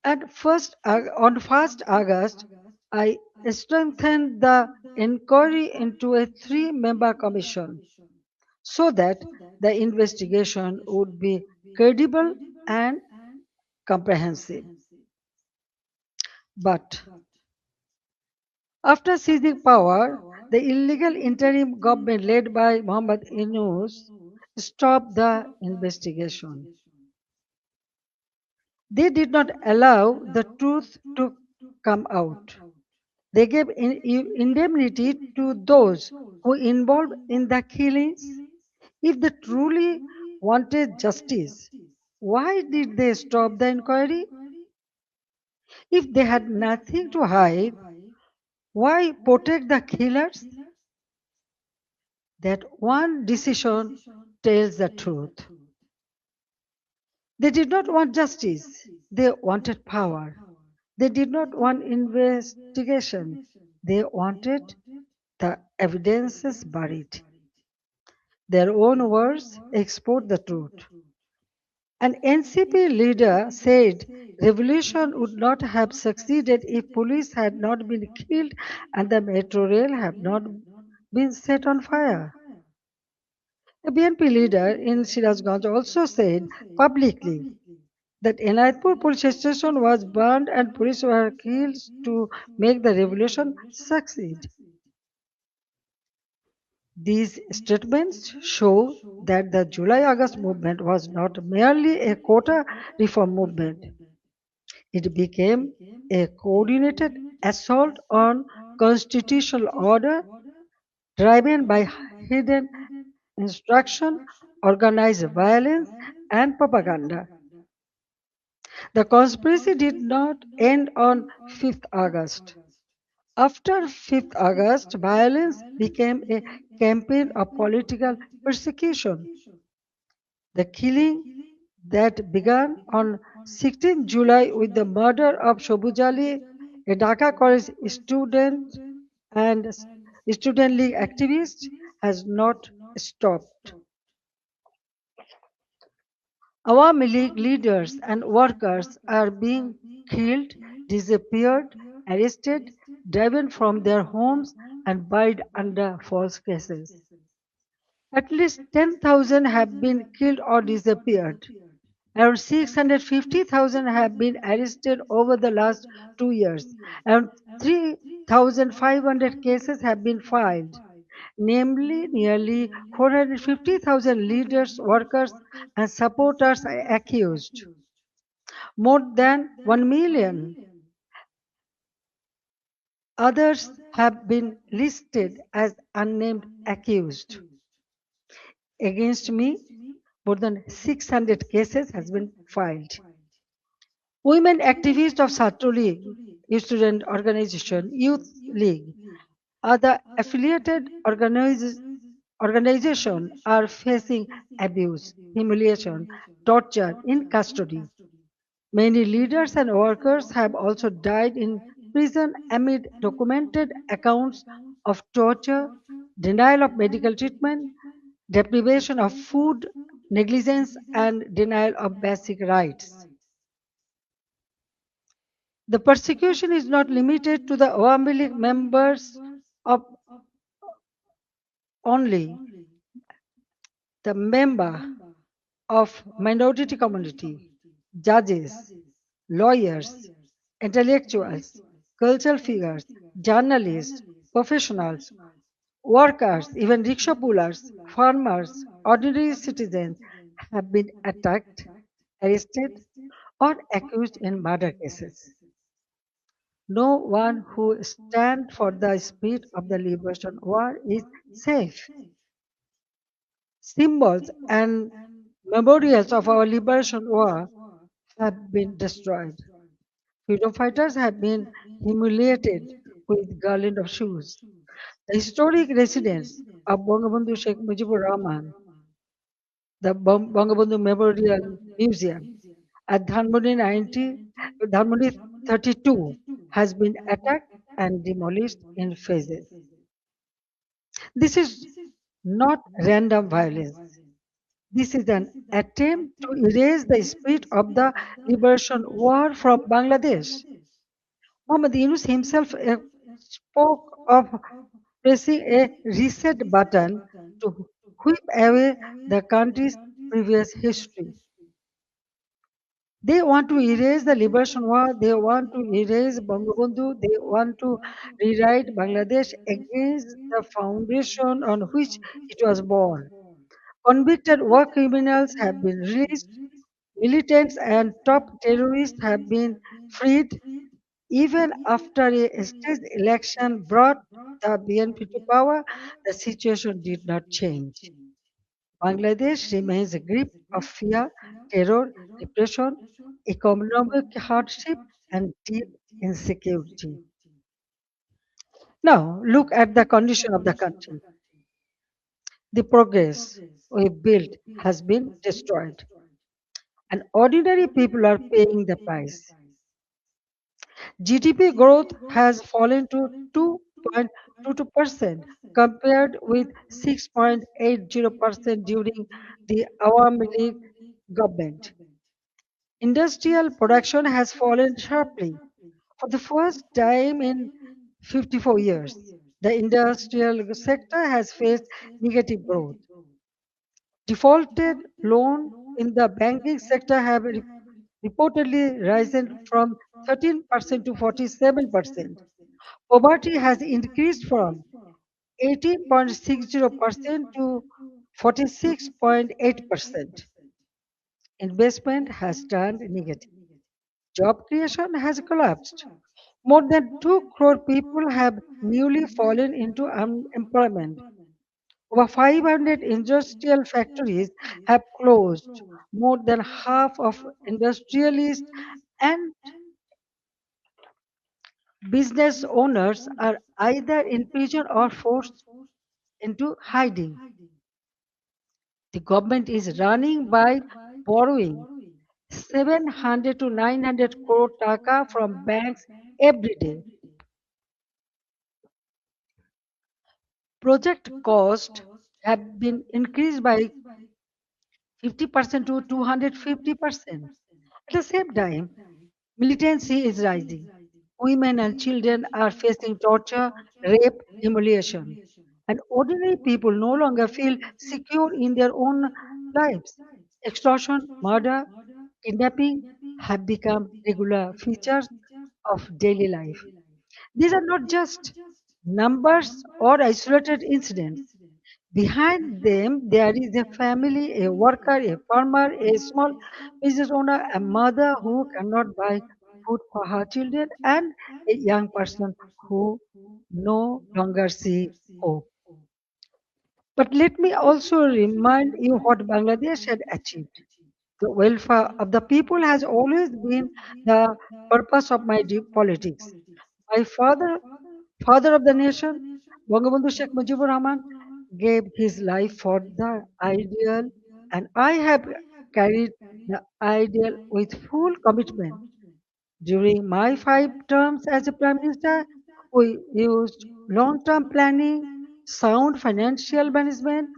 Speaker 5: And on 1st August, I strengthened the inquiry into a three-member commission so that the investigation would be credible and comprehensive. But after seizing power, the illegal interim government led by Muhammad Yunus stopped the investigation. They did not allow the truth to come out. They gave indemnity to those who involved in the killings. If they truly wanted justice, why did they stop the inquiry? If they had nothing to hide, why protect the killers? That one decision tells the truth. They did not want justice, they wanted power. They did not want investigation, they wanted the evidences buried. Their own words export the truth. An NCP leader said revolution would not have succeeded if police had not been killed and the metro rail had not been set on fire. A BNP leader in Shirazganj also said publicly that Enayatpur police station was burned and police were killed to make the revolution succeed. These statements show that the July-August movement was not merely a quota reform movement. It became a coordinated assault on constitutional order driven by hidden instruction, organized violence, and propaganda. The conspiracy did not end on 5th August. After 5th August, violence became a campaign of political persecution. The killing that began on 16 July with the murder of Shobuz Ali, a Dhaka college student and student league activist, has not stopped. Awami League leaders and workers are being killed, disappeared, arrested, driven from their homes, and buried under false cases. At least 10,000 have been killed or disappeared. Around 650,000 have been arrested over the last 2 years. Around 3,500 cases have been filed. Namely, nearly 450,000 leaders, workers, and supporters are accused. More than 1 million others have been listed as unnamed accused. Against me, more than 600 cases has been filed. Women activists of Satru League, student organization, youth league, other affiliated organizations are facing abuse, humiliation, torture in custody. Many leaders and workers have also died in prison amid documented accounts of torture, denial of medical treatment, deprivation of food, negligence, and denial of basic rights. The persecution is not limited to the Awami League members of only. The member of minority community, judges, lawyers, intellectuals, cultural figures, journalists, professionals, workers, even rickshaw pullers, farmers, ordinary citizens have been attacked, arrested, or accused in murder cases. No one who stands for the spirit of the liberation war is safe. Symbols and memorials of our liberation war have been destroyed. Freedom fighters have been humiliated with garland of shoes. The historic residence of Bangabandhu Sheikh Mujibur Rahman, the Bangabandhu Memorial Museum at Dhanmondi 32 has been attacked and demolished in phases. This is not random violence. This is an attempt to erase the spirit of the liberation war from Bangladesh. Muhammad Yunus himself spoke of pressing a reset button to whip away the country's previous history. They want to erase the liberation war, they want to erase Bangabandhu, they want to rewrite Bangladesh against the foundation on which it was born. Convicted war criminals have been released. Militants and top terrorists have been freed even after a state election brought the BNP to power. The situation did not change. Bangladesh remains a grip of fear, terror, repression, economic hardship, and deep insecurity. Now, look at the condition of the country. The progress we built has been destroyed, and ordinary people are paying the price. GDP growth has fallen to 2.22% compared with 6.80% during the Awami League government. Industrial production has fallen sharply. For the first time in 54 years, the industrial sector has faced negative growth. Defaulted loan in the banking sector have reportedly risen from 13% to 47%. Poverty has increased from 18.60% to 46.8%. Investment has turned negative. Job creation has collapsed. More than 2 crore people have newly fallen into unemployment. Over 500 industrial factories have closed. More than half of industrialists and business owners are either in prison or forced into hiding. The government is running by borrowing 700 to 900 crore taka from banks every day. Project costs have been increased by 50% to 250%. At the same time, militancy is rising. Women and children are facing torture, rape, humiliation. And ordinary people no longer feel secure in their own lives. Extortion, murder, kidnapping have become regular features of daily life. These are not just numbers or isolated incidents. Behind them, there is a family, a worker, a farmer, a small business owner, a mother who cannot buy food for her children, and a young person who no longer see hope. But let me also remind you what Bangladesh had achieved. The welfare of the people has always been the purpose of my deep politics. My father of the nation, Bangabandhu Sheikh Mujibur Rahman, gave his life for the ideal, and I have carried the ideal with full commitment. During my 5 terms as a Prime Minister, we used long term planning, sound financial management,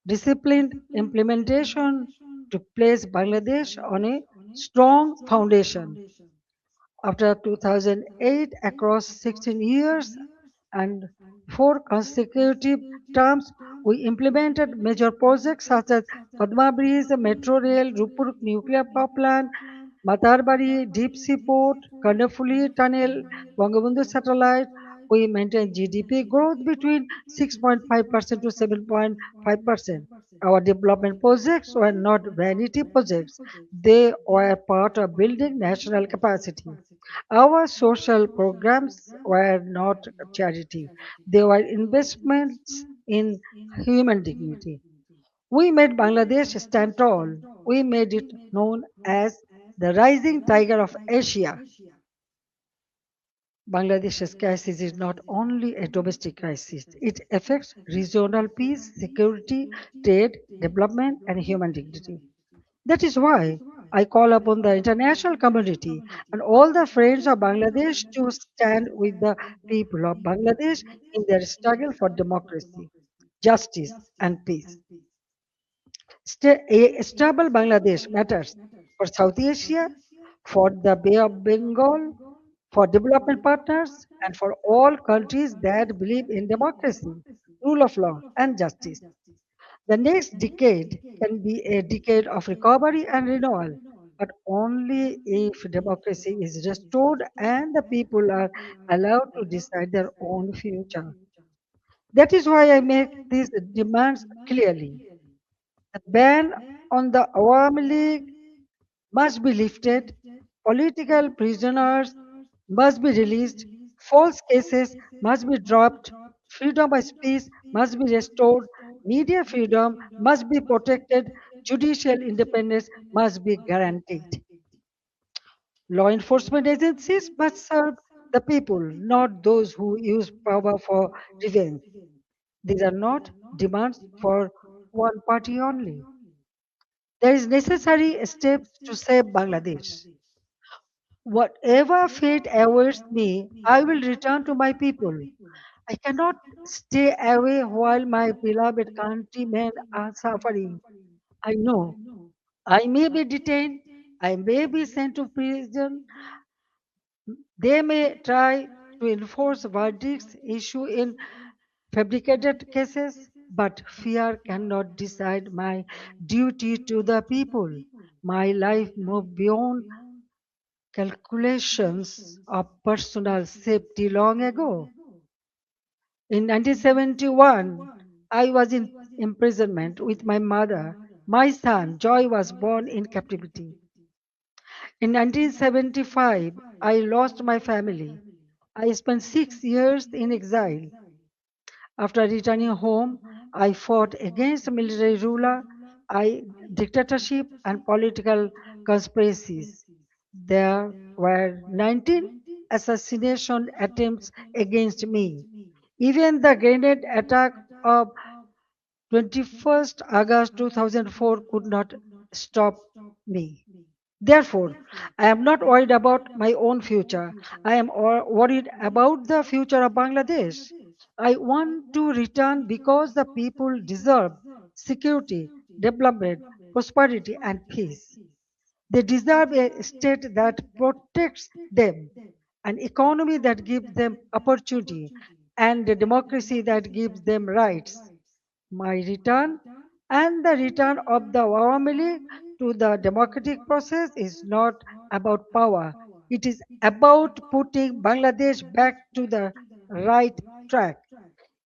Speaker 5: disciplined implementation to place Bangladesh on a strong foundation. After 2008, across 16 years and 4 consecutive terms, we implemented major projects such as Padma Bridge, Metro Rail, Rupur Nuclear Power Plant, Matarbari Deep Sea Port, Kandafuli Tunnel, Bangabandhu Satellite. We maintained GDP growth between 6.5% to 7.5%. Our development projects were not vanity projects. They were part of building national capacity. Our social programs were not charity, they were investments in human dignity. We made Bangladesh stand tall. We made it known as the rising tiger of Asia. Bangladesh's crisis is not only a domestic crisis, it affects regional peace, security, trade, development, and human dignity. That is why I call upon the international community and all the friends of Bangladesh to stand with the people of Bangladesh in their struggle for democracy, justice, and peace. A stable Bangladesh matters for South Asia, for the Bay of Bengal, for development partners, and for all countries that believe in democracy, rule of law, and justice. The next decade can be a decade of recovery and renewal, but only if democracy is restored and the people are allowed to decide their own future. That is why I make these demands clearly. The ban on the Awami League must be lifted, political prisoners must be released, false cases must be dropped, freedom of speech must be restored, media freedom must be protected, judicial independence must be guaranteed. Law enforcement agencies must serve the people, not those who use power for revenge. These are not demands for one party only. There is necessary steps to save Bangladesh. Whatever fate awaits me, I will return to my people. I cannot stay away while my beloved countrymen are suffering. I know I may be detained, I may be sent to prison, they may try to enforce verdicts issued in fabricated cases, but fear cannot decide my duty to the people. My life moved beyond calculations of personal safety long ago. In 1971, I was in imprisonment with my mother. My son, Joy, was born in captivity. In 1975, I lost my family. I spent 6 years in exile. After returning home, I fought against military ruler, dictatorship, and political conspiracies. There were 19 assassination attempts against me. Even the grenade attack of 21st August 2004 could not stop me. Therefore, I am not worried about my own future. I am worried about the future of Bangladesh. I want to return because the people deserve security, development, prosperity, and peace. They deserve a state that protects them, an economy that gives them opportunity, and a democracy that gives them rights. My return and the return of the Awami League to the democratic process is not about power. It is about putting Bangladesh back to the right track.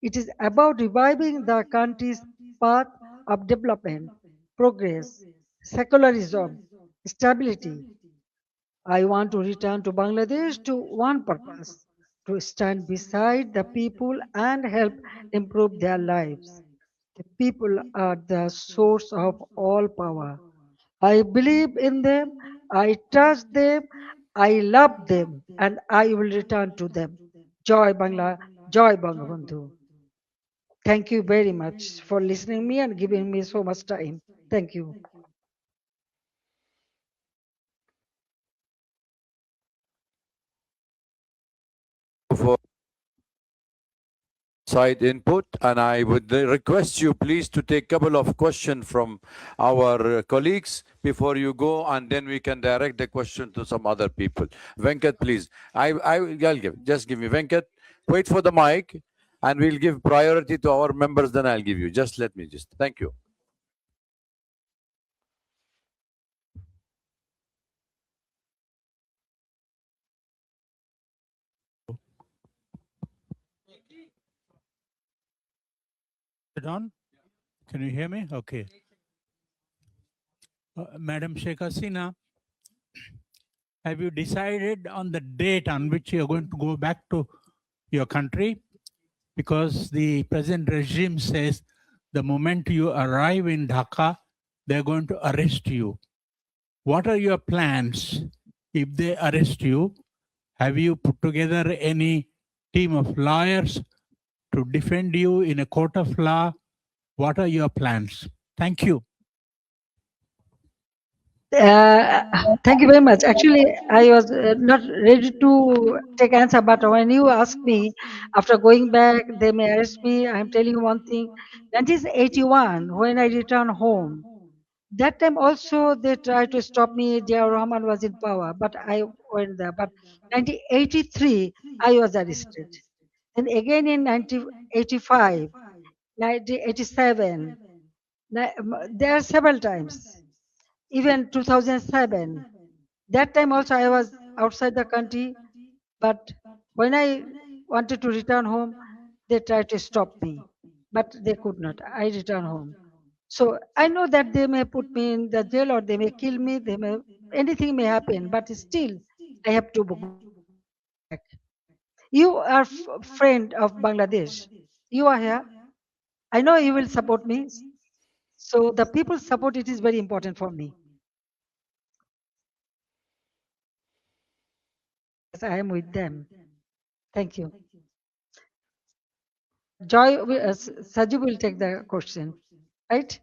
Speaker 5: It is about reviving the country's path of development, progress, secularism, stability. I want to return to Bangladesh to one purpose, to stand beside the people and help improve their lives. The people are the source of all power. I believe in them, I trust them, I love them, and I will return to them. Joy Bangla, Joy Bangabandhu. Thank you very much for listening me and giving me so much time. Thank you.
Speaker 1: For side input, and I would request you please to take a couple of questions from our colleagues before you go, and then we can direct the question to some other people. Venkat, please. I'll give me Venkat. Wait for the mic, and we'll give priority to our members. Then I'll give you. Just let me thank you.
Speaker 12: Is it on? Can you hear me? Okay. Madam Sheikh Hasina, have you decided on the date on which you're going to go back to your country? Because the present regime says the moment you arrive in Dhaka, they're going to arrest you. What are your plans if they arrest you? Have you put together any team of lawyers to defend you in a court of law? What are your plans? Thank you.
Speaker 5: Thank you very much. Actually, I was not ready to take answer, but when you ask me, after going back, they may arrest me. I'm telling you one thing. 1981, when I returned home, that time also they tried to stop me. Dia Rahman was in power, but I went there. But 1983, I was arrested. And again in 1985, 1987, there are several times. Even 2007, that time also I was outside the country, but when I wanted to return home, they tried to stop me, but they could not. I returned home. So I know that they may put me in the jail or they may kill me, anything may happen, but still I have to go back. You are friend of Bangladesh. You are here. I know you will support me. So the people's support, it is very important for me. Yes, I am with them. Thank you. Joy, Sajib will take the question, right?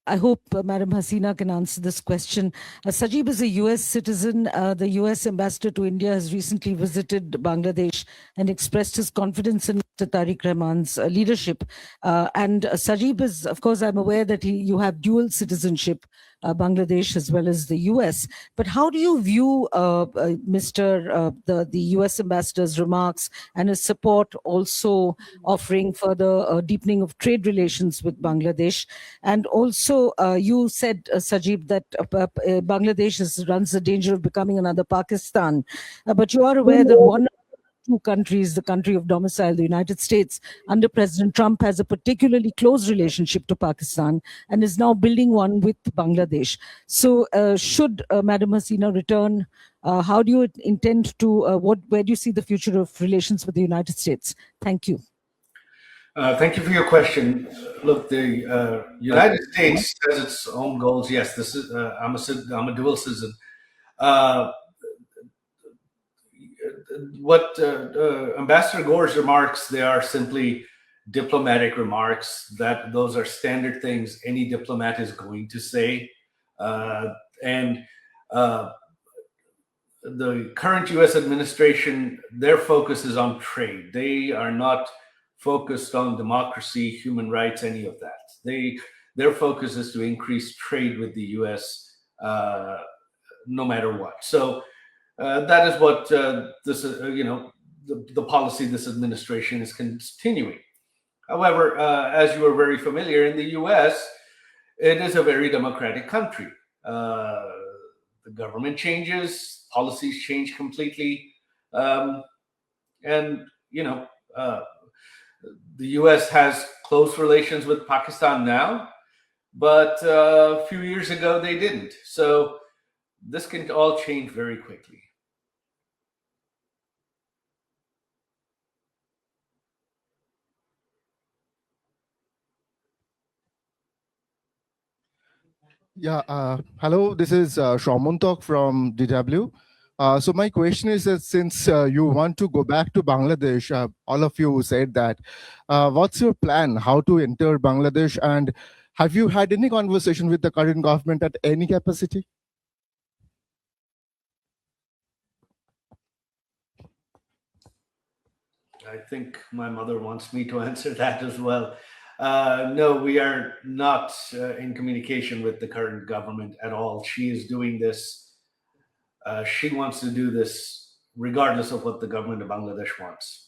Speaker 13: I hope Madam Hasina can answer this question. Sajib is a US citizen. The US ambassador to India has recently visited Bangladesh and expressed his confidence in Mr. Tariq Rahman's leadership. And Sajib is, of course, I'm aware that you have dual citizenship, Bangladesh as well as the US. But how do you view the US ambassador's remarks and his support also offering further deepening of trade relations with Bangladesh? And also, you said, Sajib, that Bangladesh runs the danger of becoming another Pakistan. But you are aware that one of the two countries, the country of domicile, the United States, under President Trump, has a particularly close relationship to Pakistan and is now building one with Bangladesh. So, should Madam Hasina return, how do you intend to, where do you see the future of relations with the United States? Thank you.
Speaker 11: Thank you for your question. Look, the United States has its own goals. Yes, this is I'm a dual citizen. What Ambassador Gore's remarks, they are simply diplomatic remarks. That those are standard things any diplomat is going to say, and the current U.S. administration, their focus is on trade. They are not focused on democracy, human rights, any of that. Their focus is to increase trade with the U.S. No matter what. So that is what the policy this administration is continuing. However, as you are very familiar, in the U.S., it is a very democratic country. The government changes, policies change completely, and the U.S. has close relations with Pakistan now, but a few years ago they didn't. So this can all change very quickly.
Speaker 14: Yeah, hello, this is Shaumuntok from DW. So my question is that since you want to go back to Bangladesh, all of you said that, what's your plan, how to enter Bangladesh, and have you had any conversation with the current government at any capacity?
Speaker 11: I think my mother wants me to answer that as well. No, we are not in communication with the current government at all. She is doing this. She wants to do this regardless of what the government of Bangladesh wants.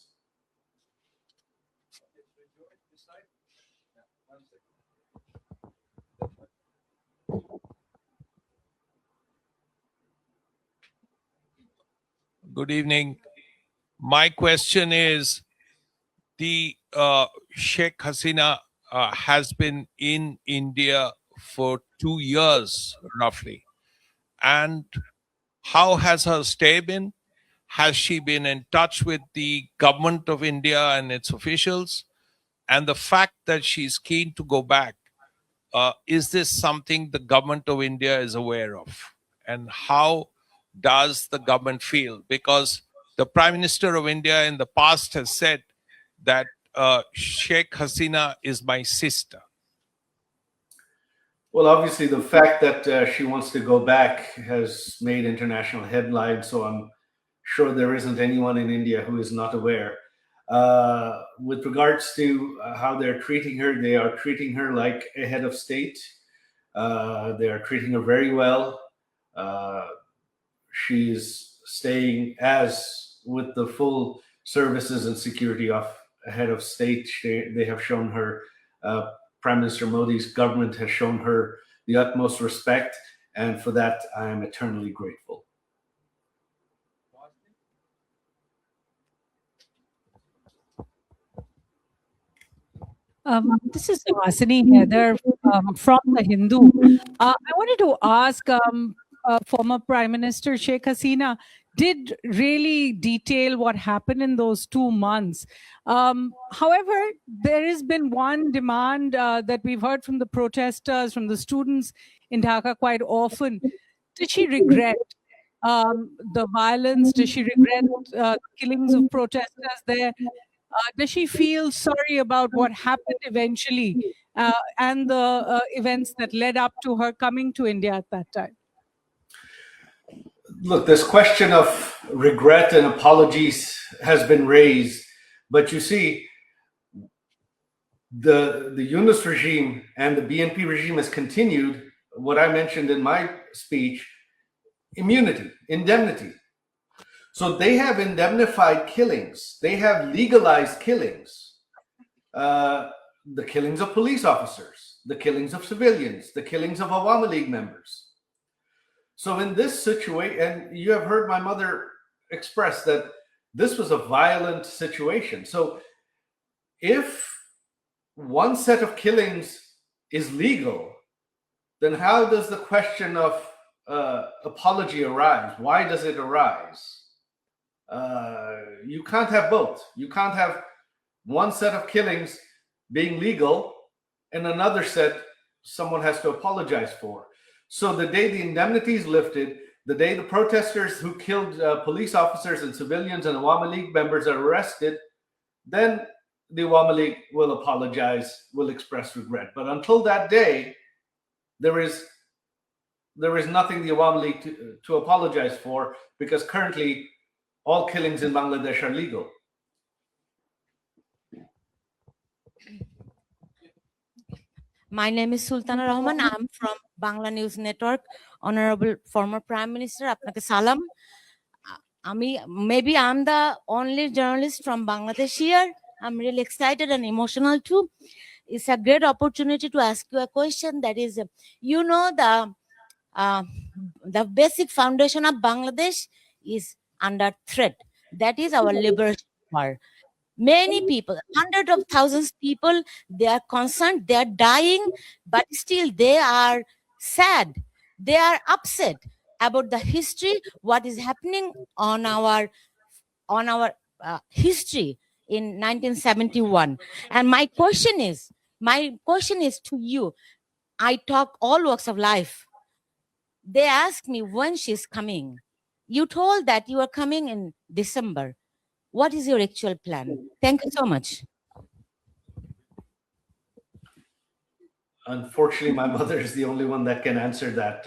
Speaker 15: Good evening. My question is, the Sheikh Hasina has been in India for 2 years, roughly. And how has her stay been? Has she been in touch with the government of India and its officials? And the fact that she's keen to go back, is this something the government of India is aware of? And how does the government feel? Because the Prime Minister of India in the past has said that Sheikh Hasina is my sister.
Speaker 11: Well, obviously, the fact that she wants to go back has made international headlines, so I'm sure there isn't anyone in India who is not aware. With regards to how they're treating her, they are treating her like a head of state. They are treating her very well. She's staying as with the full services and security of a head of state. They have shown her, Prime Minister Modi's government has shown her the utmost respect, and for that I am eternally grateful.
Speaker 16: This is Hasini Heather from The Hindu. I wanted to ask former Prime Minister Sheikh Hasina did really detail what happened in those 2 months. However, there has been one demand that we've heard from the protesters, from the students in Dhaka quite often. Did she regret the violence? Does she regret killings of protesters there? Does she feel sorry about what happened eventually and the events that led up to her coming to India at that time?
Speaker 11: Look, this question of regret and apologies has been raised, but you see, the Yunus regime and the BNP regime has continued what I mentioned in my speech: immunity, indemnity. So they have indemnified killings. They have legalized killings. The killings of police officers, the killings of civilians, the killings of Awami League members. So in this situation, and you have heard my mother express that this was a violent situation. So if one set of killings is legal, then how does the question of apology arise? Why does it arise? You can't have both. You can't have one set of killings being legal and another set someone has to apologize for. So the day the indemnity is lifted, the day the protesters who killed police officers and civilians and Awami League members are arrested, then the Awami League will apologize, will express regret. But until that day, there is nothing the Awami League to apologize for, because currently all killings in Bangladesh are legal.
Speaker 17: My name is Sultana Rahman. I'm from Bangla News Network. Honorable former Prime Minister, আপনাকে সালাম. Maybe I'm the only journalist from Bangladesh here. I'm really excited and emotional too. It's a great opportunity to ask you a question. That is, you know, the basic foundation of Bangladesh is under threat. That is our liberation war. Many people, hundreds of thousands of people, they are concerned, they are dying, but still they are sad. They are upset about the history, what is happening on our history in 1971. And my question is to you. I talk all walks of life. They ask me when she's coming. You told that you are coming in December. What is your actual plan? Thank you so much.
Speaker 11: Unfortunately, my mother is the only one that can answer that.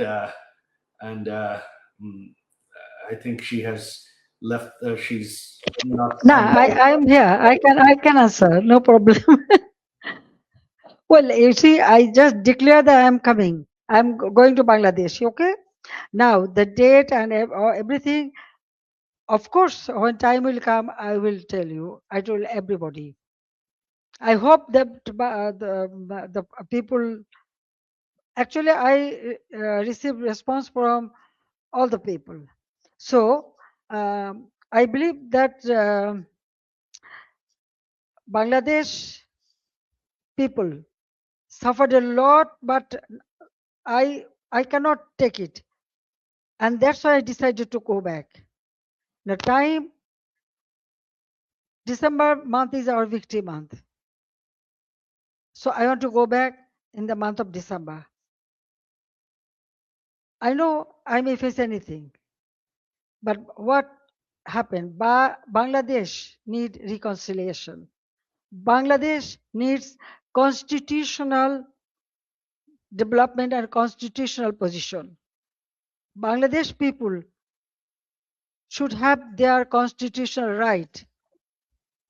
Speaker 11: I think she has left. She's not.
Speaker 5: No, I'm here. I can answer. No problem. Well, you see, I just declare that I'm coming. I'm going to Bangladesh. Okay. Now the date and everything. Of course, when time will come, I will tell you. I told everybody. I hope that the people. Actually, I received response from all the people. So I believe that Bangladesh people suffered a lot, but I cannot take it, and that's why I decided to go back. The time December month is our victory month, so I want to go back in the month of December. I know I may face anything, but what happened? Bangladesh need reconciliation. Bangladesh needs constitutional development and constitutional position. Bangladesh people should have their constitutional right,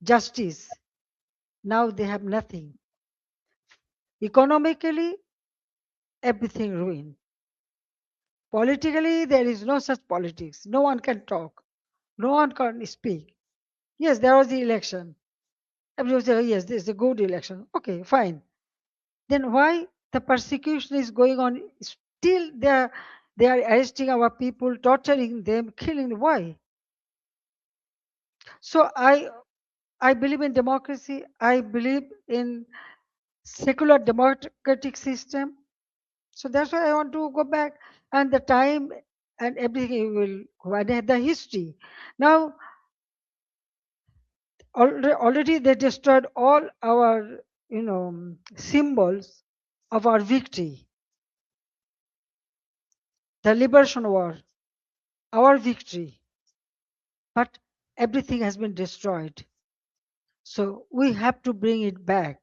Speaker 5: justice. Now they have nothing. Economically, everything ruined. Politically, there is no such politics. No one can talk. No one can speak. Yes, there was the election. Everybody said, yes, this is a good election. Okay, fine. Then why the persecution is going on? Still they are arresting our people, torturing them, killing. Why? So I believe in democracy. I believe in secular democratic system. So that's why I want to go back, and the time and everything will go, and the history. Now, already they destroyed all our, symbols of our victory, the liberation war, our victory. But everything has been destroyed. So we have to bring it back,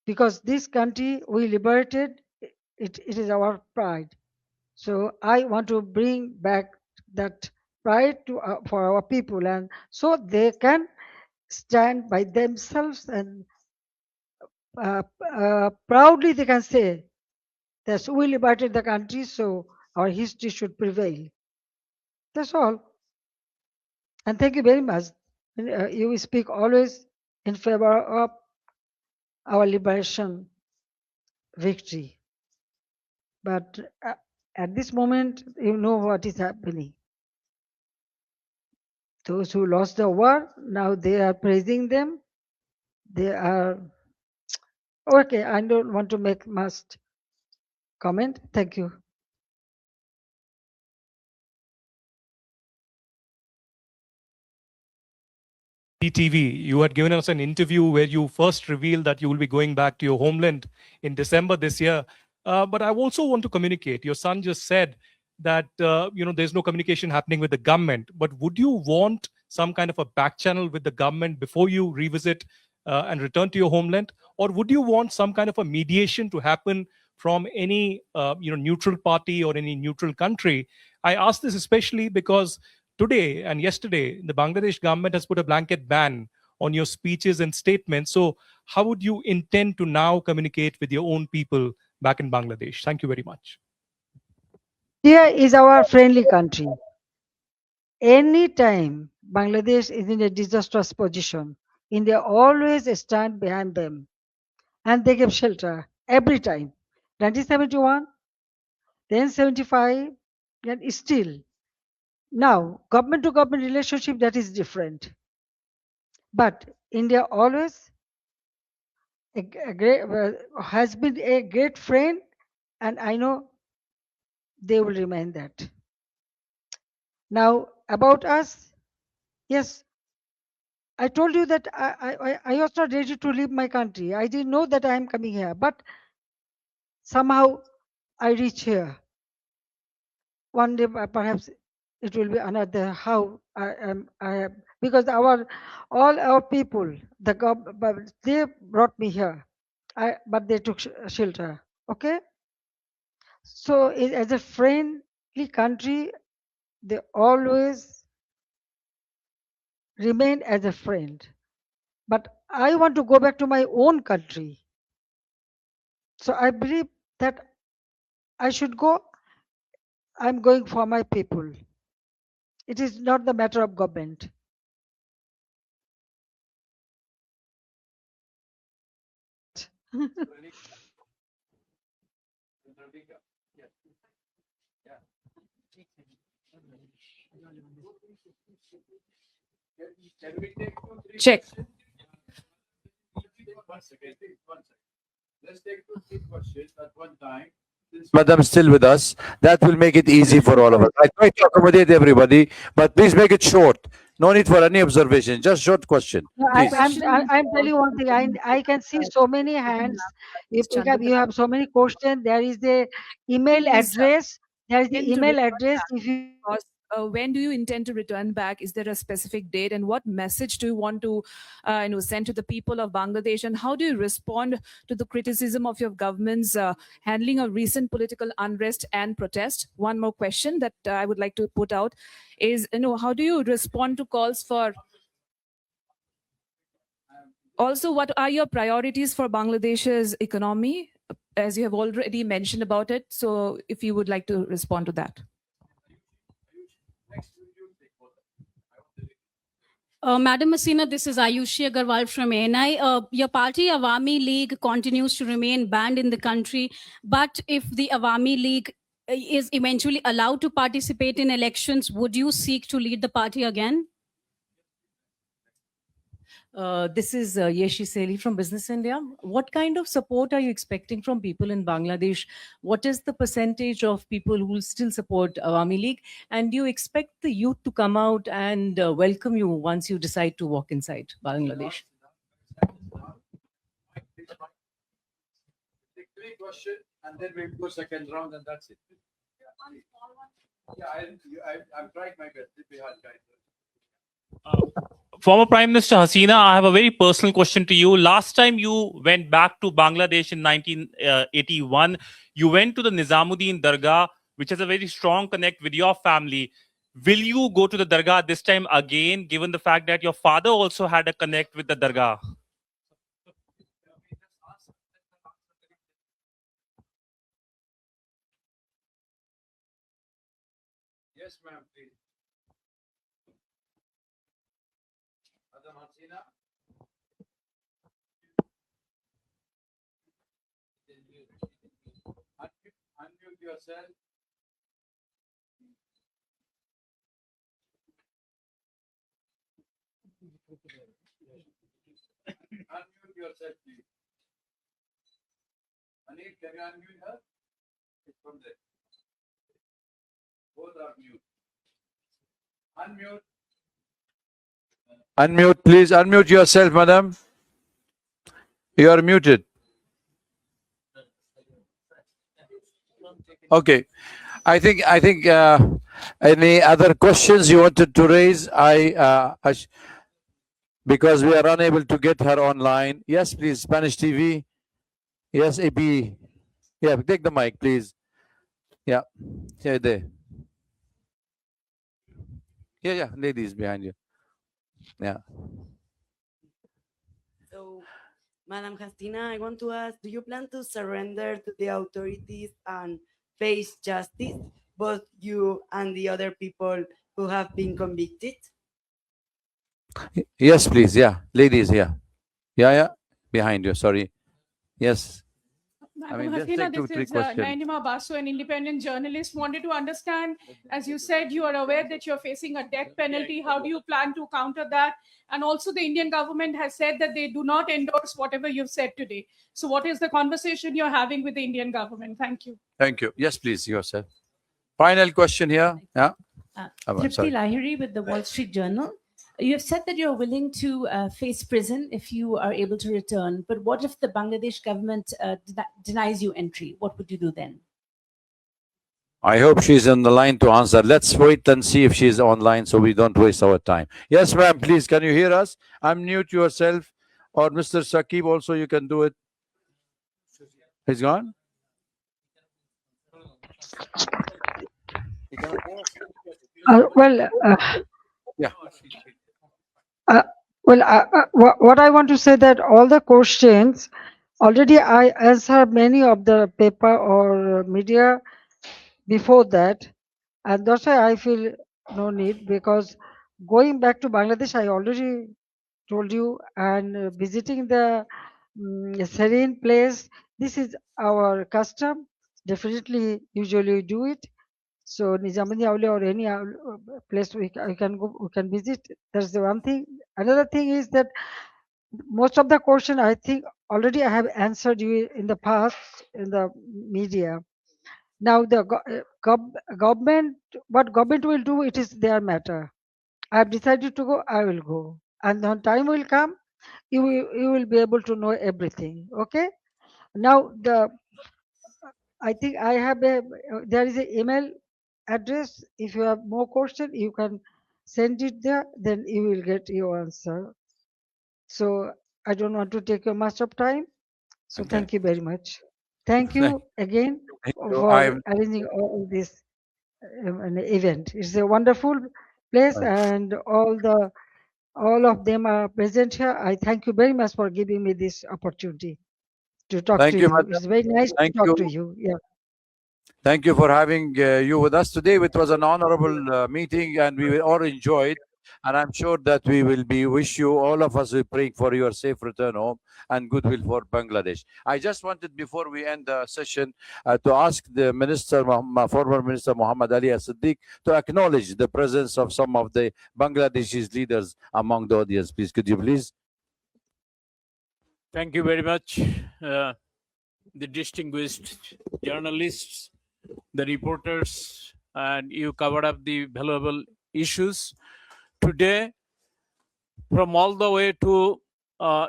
Speaker 5: because this country we liberated, it is our pride. So I want to bring back that pride to for our people, and so they can stand by themselves, and proudly they can say that we liberated the country, so our history should prevail. That's all. And thank you very much. You speak always in favor of our liberation victory. But at this moment, you know what is happening. Those who lost the war, now they are praising them. They are okay. I don't want to make much comment. Thank you.
Speaker 18: TV, you had given us an interview where you first revealed that you will be going back to your homeland in December this year. But I also want to communicate. Your son just said that there's no communication happening with the government. But would you want some kind of a back channel with the government before you revisit and return to your homeland, or would you want some kind of a mediation to happen from any neutral party or any neutral country? I ask this especially because today and yesterday, the Bangladesh government has put a blanket ban on your speeches and statements. So how would you intend to now communicate with your own people back in Bangladesh? Thank you very much.
Speaker 5: India is our friendly country. Anytime Bangladesh is in a disastrous position, India always stand behind them, and they give shelter every time. 1971, then 75, and still. Now, government to government relationship, that is different. But India always has been a great friend, and I know they will remain that. Now, about us, yes, I told you that I was not ready to leave my country. I didn't know that I am coming here, but somehow I reach here. One day, perhaps it will be another. How I am, because all our people, they brought me here. But they took shelter. Okay, so as a friendly country, they always remain as a friend. But I want to go back to my own country. So I believe that I should go. I'm going for my people. It is not the matter of government.
Speaker 16: Check.
Speaker 1: Let's take 2-3 questions at one time. Madam is still with us. That will make it easy for all of us. I try to accommodate everybody, but please make it short. No need for any observation. Just short question. Please.
Speaker 5: I'm telling you one thing. I can see so many hands. You have so many questions. There is the email address. There is the email address. If you
Speaker 16: When do you intend to return back? Is there a specific date? And what message do you want to send to the people of Bangladesh? And how do you respond to the criticism of your government's handling of recent political unrest and protest? One more question that I would like to put out is, how do you respond to calls for... Also, what are your priorities for Bangladesh's economy, as you have already mentioned about it? So if you would like to respond to that.
Speaker 19: Madam Hasina, this is Ayushi Agarwal from ANI. Your party, Awami League, continues to remain banned in the country. But if the Awami League is eventually allowed to participate in elections, would you seek to lead the party again?
Speaker 13: This is Yeshi Seli from Business India. What kind of support are you expecting from people in Bangladesh? What is the percentage of people who will still support Awami League? And do you expect the youth to come out and welcome you once you decide to walk inside Bangladesh?
Speaker 1: Take three questions and then we'll go second round and that's it. Yeah, I've tried my best.
Speaker 20: Former Prime Minister Hasina, I have a very personal question to you. Last time you went back to Bangladesh in 1981, you went to the Nizamuddin Dargah, which has a very strong connect with your family. Will you go to the Dargah this time again, given the fact that your father also had a connect with the Dargah?
Speaker 1: Yes, ma'am, please. Madam Hasina. Unmute yourself. Unmute yourself, please. Anil, can you unmute her? It's from there. Both are mute. Unmute. Unmute, please. Unmute yourself, madam. You are muted. Okay. I think any other questions you wanted to raise? Because we are unable to get her online. Yes, please. Spanish TV. Yes, AB. Yeah, take the mic, please. Yeah. Yeah, there. Yeah, ladies behind you. Yeah.
Speaker 21: So, Madam Hasina, I want to ask, do you plan to surrender to the authorities and face justice, both you and the other people who have been convicted?
Speaker 1: Yes, please. Yeah, ladies here. Yeah. Behind you. Sorry. Yes.
Speaker 22: Madam
Speaker 1: just
Speaker 22: Hasina,
Speaker 1: take two,
Speaker 22: this
Speaker 1: three
Speaker 22: is
Speaker 1: questions.
Speaker 22: Nainima Basu, an independent journalist. Wanted to understand, as you said, you are aware that you're facing a death penalty. How do you plan to counter that? And also, the Indian government has said that they do not endorse whatever you've said today. So, what is the conversation you're having with the Indian government? Thank you.
Speaker 1: Thank you. Yes, please, yourself. Final question here. Yeah.
Speaker 23: Tripti
Speaker 1: Sorry.
Speaker 23: Lahiri with the Wall Street Journal. You have said that you're willing to face prison if you are able to return. But what if the Bangladesh government denies you entry? What would you do then?
Speaker 1: I hope she's on the line to answer. Let's wait and see if she's online so we don't waste our time. Yes, ma'am, please. Can you hear us? Unmute yourself. Or Mr. Saqib, also you can do it. He's gone? Yeah.
Speaker 5: What I want to say that all the questions already I answered many of the paper or media before that, and that's why I feel no need, because going back to Bangladesh I already told you, and visiting the serene place, this is our custom. Definitely, usually we do it. So Nizamuddin Aulia or any place we can go, we can visit. That's the one thing. Another thing is that most of the question I think already I have answered you in the past in the media. Now the government, what government will do, it is their matter. I have decided to go, I will go, and when time will come, you will be able to know everything. Okay. Now I think I have there is an email address. If you have more question, you can send it there. Then you will get your answer. So I don't want to take much of time. So
Speaker 1: Okay.
Speaker 5: thank you very much. Thank you again
Speaker 1: you.
Speaker 5: for arranging all this an event. It's a wonderful place, and all of them are present here. I thank you very much for giving me this opportunity to talk
Speaker 1: Thank
Speaker 5: to
Speaker 1: you,
Speaker 5: you.
Speaker 1: madam.
Speaker 5: It's very nice
Speaker 1: Thank
Speaker 5: to talk
Speaker 1: you.
Speaker 5: to you. Yeah.
Speaker 1: Thank you for having you with us today. It was an honorable meeting, and we all enjoyed. And I'm sure that we will be wish you, all of us, praying for your safe return home and goodwill for Bangladesh. I just wanted, before we end the session, to ask the minister, former Minister Muhammad Ali As-Siddiq, to acknowledge the presence of some of the Bangladeshi leaders among the audience. Please, could you please?
Speaker 2: Thank you very much, the distinguished journalists, the reporters, and you covered up the valuable issues. Today, from all the way to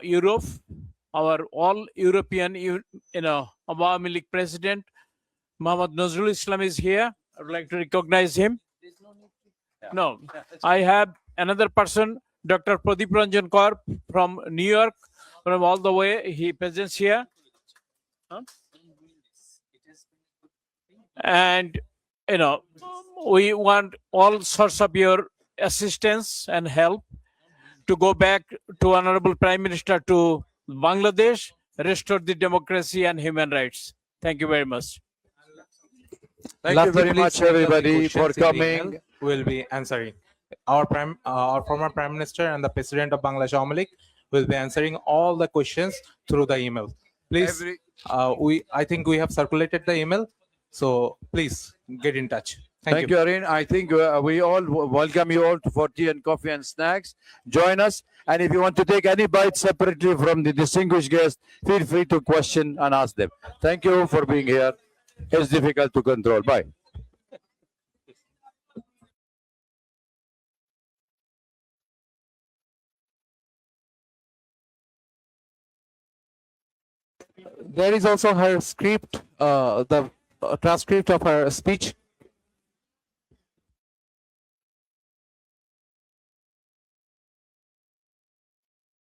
Speaker 2: Europe, our all European, Awami League President, Muhammad Nazrul Islam is here. I would like to recognize him. No, I have another person, Dr. Pradeep Ranjan Kaur from New York, from all the way. He presents here. And, we want all sorts of your assistance and help to go back to Honorable Prime Minister to Bangladesh, restore the democracy and human rights. Thank you very much.
Speaker 1: Thank you very much, everybody, for coming.
Speaker 9: Email will be answering. Our former Prime Minister and the President of Bangladesh Awami League will be answering all the questions through the email. Please, I think we have circulated the email, so please get in touch.
Speaker 1: Thank you, Arun. I think we all welcome you all for tea and coffee and snacks. Join us. And if you want to take any bite separately from the distinguished guest, feel free to question and ask them. Thank you for being here. It's difficult to control. Bye.
Speaker 9: There is also her script, the transcript of her speech